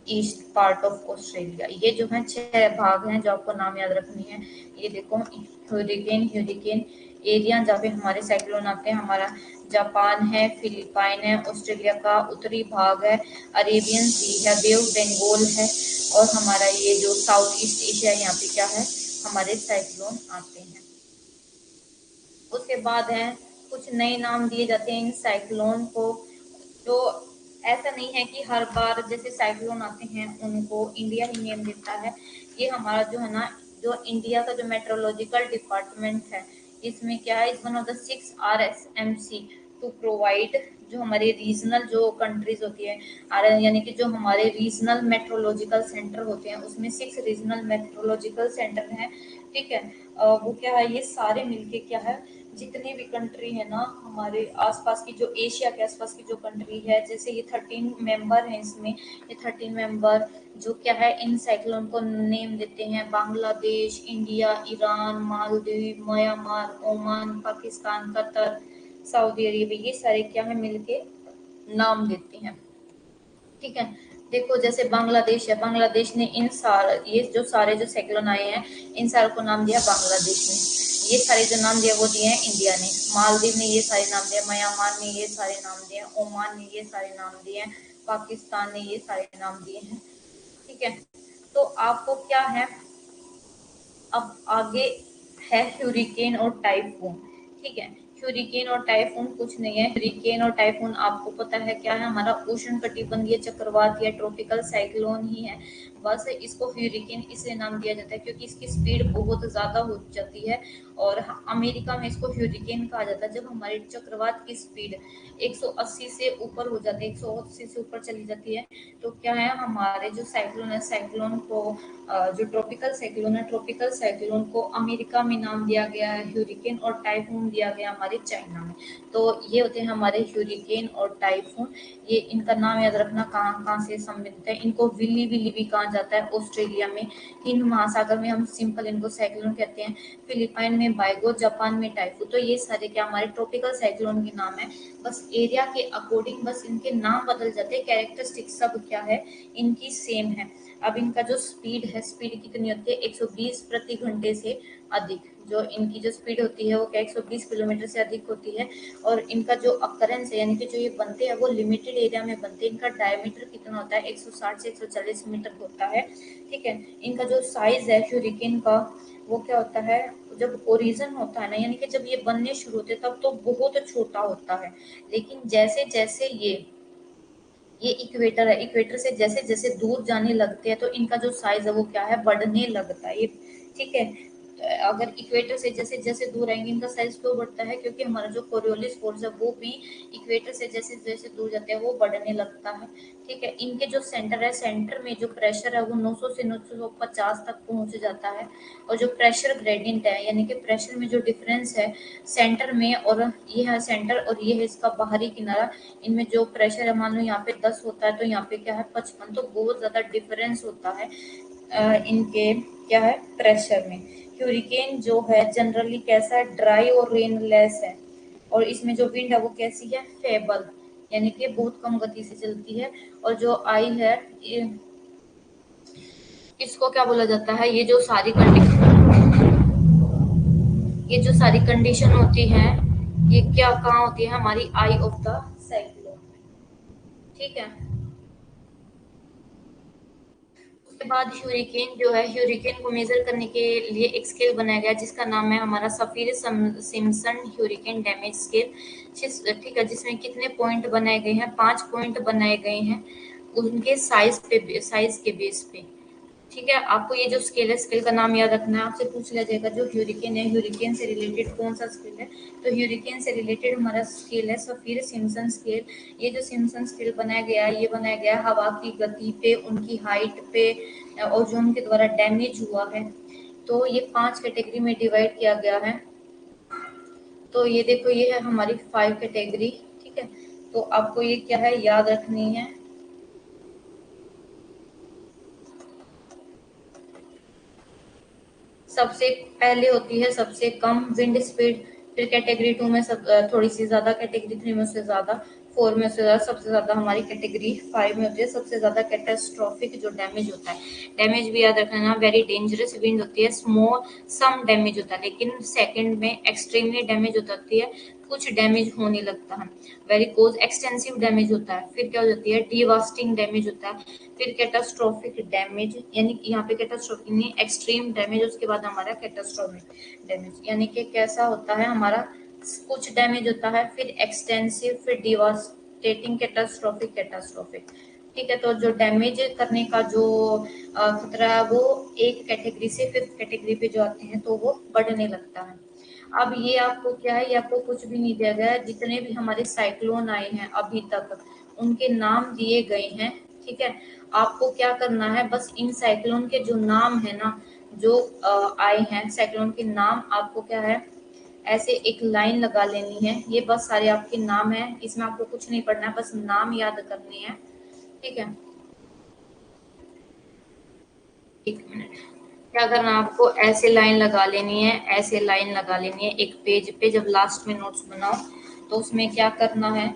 east part of Australia. ये जो है 6 भाग हैं जो आपको नाम याद रखनी है। ये देखो, ह्यूरिकेन एरिया जहाँ पे हमारे साइक्लोन आते हैं, हमारा जापान है, फिलीपाइन है, ऑस्ट्रेलिया का उत्तरी भाग है, अरेबियन सी है, बे ऑफ बंगाल है, और हमारा ये जो साउथ ईस्ट एशिया यहाँ पे क्या है, हमारे साइक्लोन आते हैं। उसके बाद है कुछ नए नाम दिए जाते हैं इन साइक्लोन को। तो ऐसा नहीं है कि हर बार जैसे साइक्लोन आते हैं उनको इंडिया ही नेम देता है। ये हमारा जो है ना, जो इंडिया का जो मेट्रोलॉजिकल डिपार्टमेंट है, इसमें क्या है, इस one of the 6 RSMC to provide, जो हमारे रीजनल जो कंट्रीज होती है, यानी कि जो हमारे रीजनल मेट्रोलॉजिकल सेंटर होते हैं, उसमें 6 रीजनल मेट्रोलॉजिकल सेंटर हैं। ठीक है। वो क्या है, ये सारे मिलके क्या है, जितनी भी कंट्री है ना हमारे आसपास की, जो एशिया के आसपास की जो कंट्री है, जैसे ये 13 मेंबर हैं इसमें, ये 13 मेंबर जो क्या है इन साइक्लोन को नेम देते हैं। Bangladesh, India, Iran, Maldives, Myanmar, Oman, Pakistan, Qatar, Saudi Arabia, ये सारे क्या है मिलके नाम देते हैं। ठीक है। देखो जैसे बांग्लादेश है, बांग्लादेश ने इन सारे, ये जो सारे जो साइक्लोन आए हैं, इन सारे को नाम दिया बांग्लादेश ने। ये सारे जो नाम दिया वो दिए हैं इंडिया ने। मालदीव ने ये सारे नाम दिए, म्यांमार ने ये सारे नाम दिए, ओमान ने ये सारे नाम दिए हैं, पाकिस्तान ने ये सारे नाम दिए हैं। ठीक है। तो आपको क्या है, अब आगे है ह्यूरिकेन और टाइफून। ठीक है। ह्यूरिकेन और टाइफून कुछ नहीं है, ह्यूरिकेन और टाइफून आपको पता है क्या है, हमारा उष्ण कटिबंधीय चक्रवात या ट्रॉपिकल साइक्लोन ही है। बस इसको ह्यूरिकेन इसलिए नाम दिया जाता है क्योंकि इसकी स्पीड बहुत ज्यादा हो जाती है, और अमेरिका में इसको ह्यूरिकेन कहा जाता है जब हमारे चक्रवात की स्पीड 180 से ऊपर हो जाती है, 180 से ऊपर चली जाती है। तो क्या है, हमारे जो साइक्लोन है, साइक्लोन को जो ट्रॉपिकल साइक्लोन है, ट्रॉपिकल साइक्लोन को अमेरिका में नाम दिया गया है ह्यूरिकेन, और टाइफून दिया गया हमारे चाइना में। तो ये होते हैं हमारे ह्यूरिकेन और टाइफून। ये इनका नाम याद रखना, कहाँ कहाँ से संबंधित है। इनको विली विली भी कहा जाता है ऑस्ट्रेलिया में, हिंद महासागर में हम सिंपल इनको साइक्लोन कहते हैं, फिलीपाइन में बाइगो, जापान में टाइफून। तो ये सारे क्या हमारे ट्रॉपिकल साइक्लोन के नाम है। बस एरिया के अकॉर्डिंग बस इनके नाम बदल जाते हैं, कैरेक्टरिस्टिक्स सब क्या है इनकी सेम है। अब इनका जो स्पीड है, स्पीड कितनी होती है, 120 प्रति घंटे से अधिक। जो इनकी जो स्पीड होती है वो क्या 120 किलोमीटर से अधिक होती है। और इनका जो अकरेंस है, यानी कि जो ये बनते हैं वो लिमिटेड एरिया में बनते हैं। इनका डायमीटर कितना होता है, 160 से 140 मीटर होता है। ठीक है। इनका जो साइज है ह्यूरिकेन का, वो क्या होता है, जब ओरिजिन होता है ना, यानी कि जब ये बनने शुरू होते हैं तब तो बहुत छोटा होता है, लेकिन जैसे जैसे ये इक्वेटर है, इक्वेटर से जैसे जैसे दूर जाने लगते हैं तो इनका जो साइज है वो क्या है, बढ़ने लगता है ये। ठीक है। अगर इक्वेटर से जैसे जैसे दूर आएंगे, इनका साइज क्यों बढ़ता है, क्योंकि हमारा जो कोरियोलिस फोर्स है वो भी इक्वेटर से जैसे जैसे दूर जाते हैं वो बढ़ने लगता है। ठीक है। इनके जो सेंटर है, सेंटर में जो प्रेशर है वो 900 से 950 तक पहुंच जाता है। और जो प्रेशर ग्रेडियंट है, यानी कि प्रेशर में जो डिफरेंस है सेंटर में, और ये है सेंटर और ये है इसका बाहरी किनारा, इनमें जो प्रेशर है, मान लो यहाँ पे 10 होता है तो यहाँ पे क्या है 55, तो बहुत ज्यादा डिफरेंस होता है इनके क्या है प्रेशर में। ह्यूरिकेन जो है जनरली कैसा है, ड्राई और रेनलेस है, और इसमें जो विंड है वो कैसी है, फेबल, यानी कि बहुत कम गति से चलती है। और जो आई है, इसको क्या बोला जाता है, ये जो सारी कंडीशन होती है, ये क्या कहाँ होती है, हमारी आई ऑफ द साइक्लोन में। ठीक है। उसके बाद ह्यूरिकेन जो है, ह्यूरिकेन को मेजर करने के लिए एक स्केल बनाया गया जिसका नाम है हमारा सफीर सिम्पसन ह्यूरिकेन डैमेज स्केल। ठीक है। जिसमें कितने पॉइंट बनाए गए हैं, 5 पॉइंट बनाए गए हैं उनके साइज के बेस पे। ठीक है, आपको ये जो स्केल है, स्केल का नाम याद रखना है। आपसे पूछ लिया जाएगा जो ह्यूरिकेन है, ह्यूरिकेन से रिलेटेड कौन सा स्केल है, तो ह्यूरिकेन से रिलेटेड हमारा स्केल है सफीर सिम्पसन स्केल। ये जो सिम्पसन स्केल बनाया गया है, ये बनाया गया है हवा की गति पे, उनकी हाइट पे, ओजोन के द्वारा डैमेज हुआ है। तो ये 5 कैटेगरी में डिवाइड किया गया है। तो ये देखो, ये है हमारी 5 कैटेगरी। ठीक है, तो आपको ये क्या है याद रखनी है। सबसे पहले होती है सबसे कम विंड स्पीड, फिर कैटेगरी 2 में थोड़ी सी ज्यादा, कैटेगरी 3 में उससे ज्यादा, 4 में उससे ज्यादा, सबसे ज्यादा हमारी कैटेगरी 5 में होती है सबसे ज्यादा कैटास्ट्रॉफिक जो डैमेज होता है। डैमेज भी याद रखना, वेरी डेंजरस विंड होती है, स्मॉल सम डैमेज होता है, लेकिन सेकंड में एक्सट्रीमली डैमेज होती है, कुछ डैमेज होने लगता है। वेरी कोज एक्सटेंसिव डैमेज होता है, फिर क्या हो जाती है डिवास्टिंग डैमेज होता है, फिर कैटास्ट्रॉफिक डैमेज, यानी कि यहाँ पे कैटास्ट्रॉफिक नहीं, एक्सट्रीम डैमेज, उसके बाद हमारा कैटास्ट्रॉफिक डैमेज, यानी कि कैसा होता है हमारा, कुछ डैमेज होता है, फिर एक्सटेंसिव, फिर डिवास्टेटिंग, कैटास्ट्रॉफिक, कैटास्ट्रॉफिक। ठीक है, तो जो डैमेज करने का जो खतरा है वो एक कैटेगरी से फिफ्थ कैटेगरी पे जो आते हैं तो वो बढ़ने लगता है। अब ये आपको क्या है, ये आपको कुछ भी नहीं दिया गया है, जितने भी हमारे साइक्लोन आए हैं अभी तक उनके नाम दिए गए हैं। ठीक है, आपको क्या करना है, बस इन साइक्लोन के जो नाम है ना, जो आए हैं साइक्लोन के नाम, आपको क्या है ऐसे एक लाइन लगा लेनी है। ये बस सारे आपके नाम है, इसमें आपको कुछ नहीं पढ़ना है, बस नाम याद करने हैं। ठीक है, एक मिनट, क्या करना आपको, ऐसे लाइन लगा लेनी है, ऐसे लाइन लगा लेनी है एक पेज पे, जब लास्ट में नोट्स बनाओ तो उसमें क्या करना है,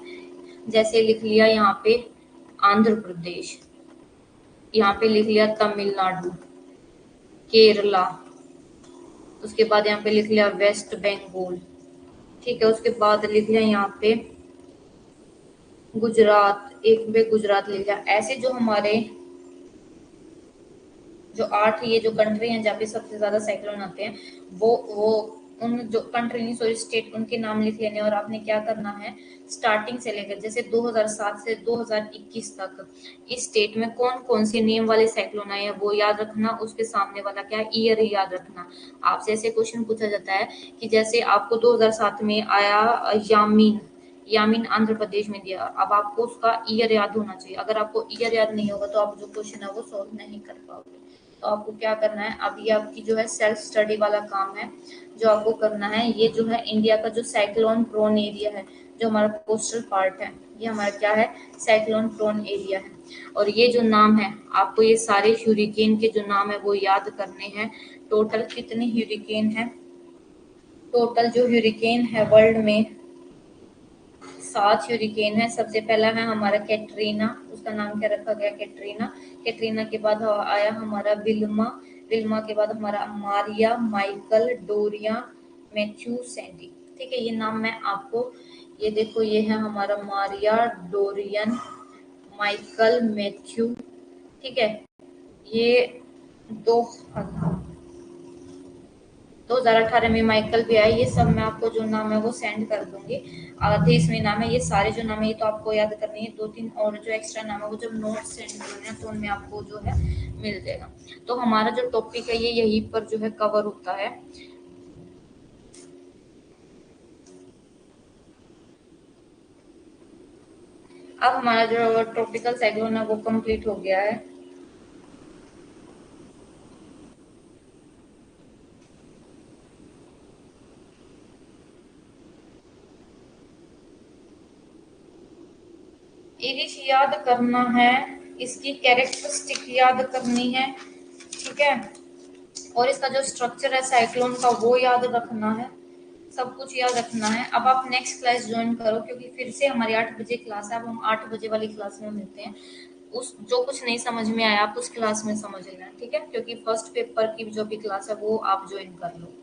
जैसे लिख लिया यहाँ पे आंध्र प्रदेश, यहाँ पे लिख लिया तमिलनाडु, केरला, उसके बाद यहाँ पे लिख लिया वेस्ट बंगाल। ठीक है, उसके बाद लिख लिया यहाँ पे गुजरात, एक पे गुजरात लिख लिया। ऐसे जो हमारे जो 8 ये जो कंट्री हैं जहाँ पे सबसे ज्यादा साइक्लोन आते हैं, वो उन जो कंट्री नहीं सॉरी स्टेट, उनके नाम लिख लेने। और आपने क्या करना है, स्टार्टिंग से लेकर जैसे 2007 से 2021 तक इस स्टेट में कौन कौन से नेम वाले साइक्लोन आए हैं वो याद रखना, उसके सामने वाला क्या ईयर याद रखना। आपसे ऐसे क्वेश्चन पूछा जाता है कि जैसे आपको 2007 में आया यामीन, यामीन आंध्र प्रदेश में दिया, अब आपको उसका ईयर याद होना चाहिए। अगर आपको ईयर याद नहीं होगा तो आप जो क्वेश्चन है वो सॉल्व नहीं कर पाओगे। तो आपको क्या करना है, अब ये आपकी जो है सेल्फ स्टडी वाला काम है जो आपको करना है। ये जो है इंडिया का जो साइक्लोन प्रोन एरिया है, जो हमारा कोस्टल पार्ट है, ये हमारा क्या है साइक्लोन प्रोन एरिया है। और ये जो नाम है, आपको ये सारे ह्यूरिकेन के जो नाम है वो याद करने हैं। टोटल कितने ह्यूरिकेन है, टोटल जो ह्यूरिकेन है वर्ल्ड में 7 ह्यूरिकेन है। सबसे पहला है हमारा कैटरीना, उसका नाम क्या रखा गया कैटरीना। कैटरीना के बाद आया हमारा विल्मा, विल्मा के बाद हमारा मारिया, माइकल, डोरिया, मैथ्यू, सैंडी। ठीक है, ये नाम मैं आपको, ये देखो ये है हमारा मारिया, डोरियन, माइकल, मैथ्यू। ठीक है, ये दो 2018 में माइकल भी आया। ये सब मैं आपको जो नाम है वो सेंड कर दूंगी। आधे इसमें नाम है, ये सारे जो नाम है ये तो आपको याद करनी है, 2-3 और जो एक्स्ट्रा नाम है वो जब नोट सेंड करने हैं तो उनमें आपको जो है मिल जाएगा। तो हमारा जो टॉपिक है ये यहीं पर जो है कवर होता है। अब हमारा जो ट्रॉपिकल साइक्लोन है वो कंप्लीट हो गया है। इरिश याद करना है, इसकी कैरेक्टरिस्टिक याद करनी है। ठीक है, और इसका जो स्ट्रक्चर है साइक्लोन का वो याद रखना है, सब कुछ याद रखना है। अब आप नेक्स्ट क्लास ज्वाइन करो, क्योंकि फिर से हमारी 8 बजे क्लास है। अब हम 8 बजे वाली क्लास में मिलते हैं। उस जो कुछ नहीं समझ में आया आप उस क्लास में समझ लेना, ठीक है, क्योंकि फर्स्ट पेपर की जो भी क्लास है वो आप ज्वाइन कर लो।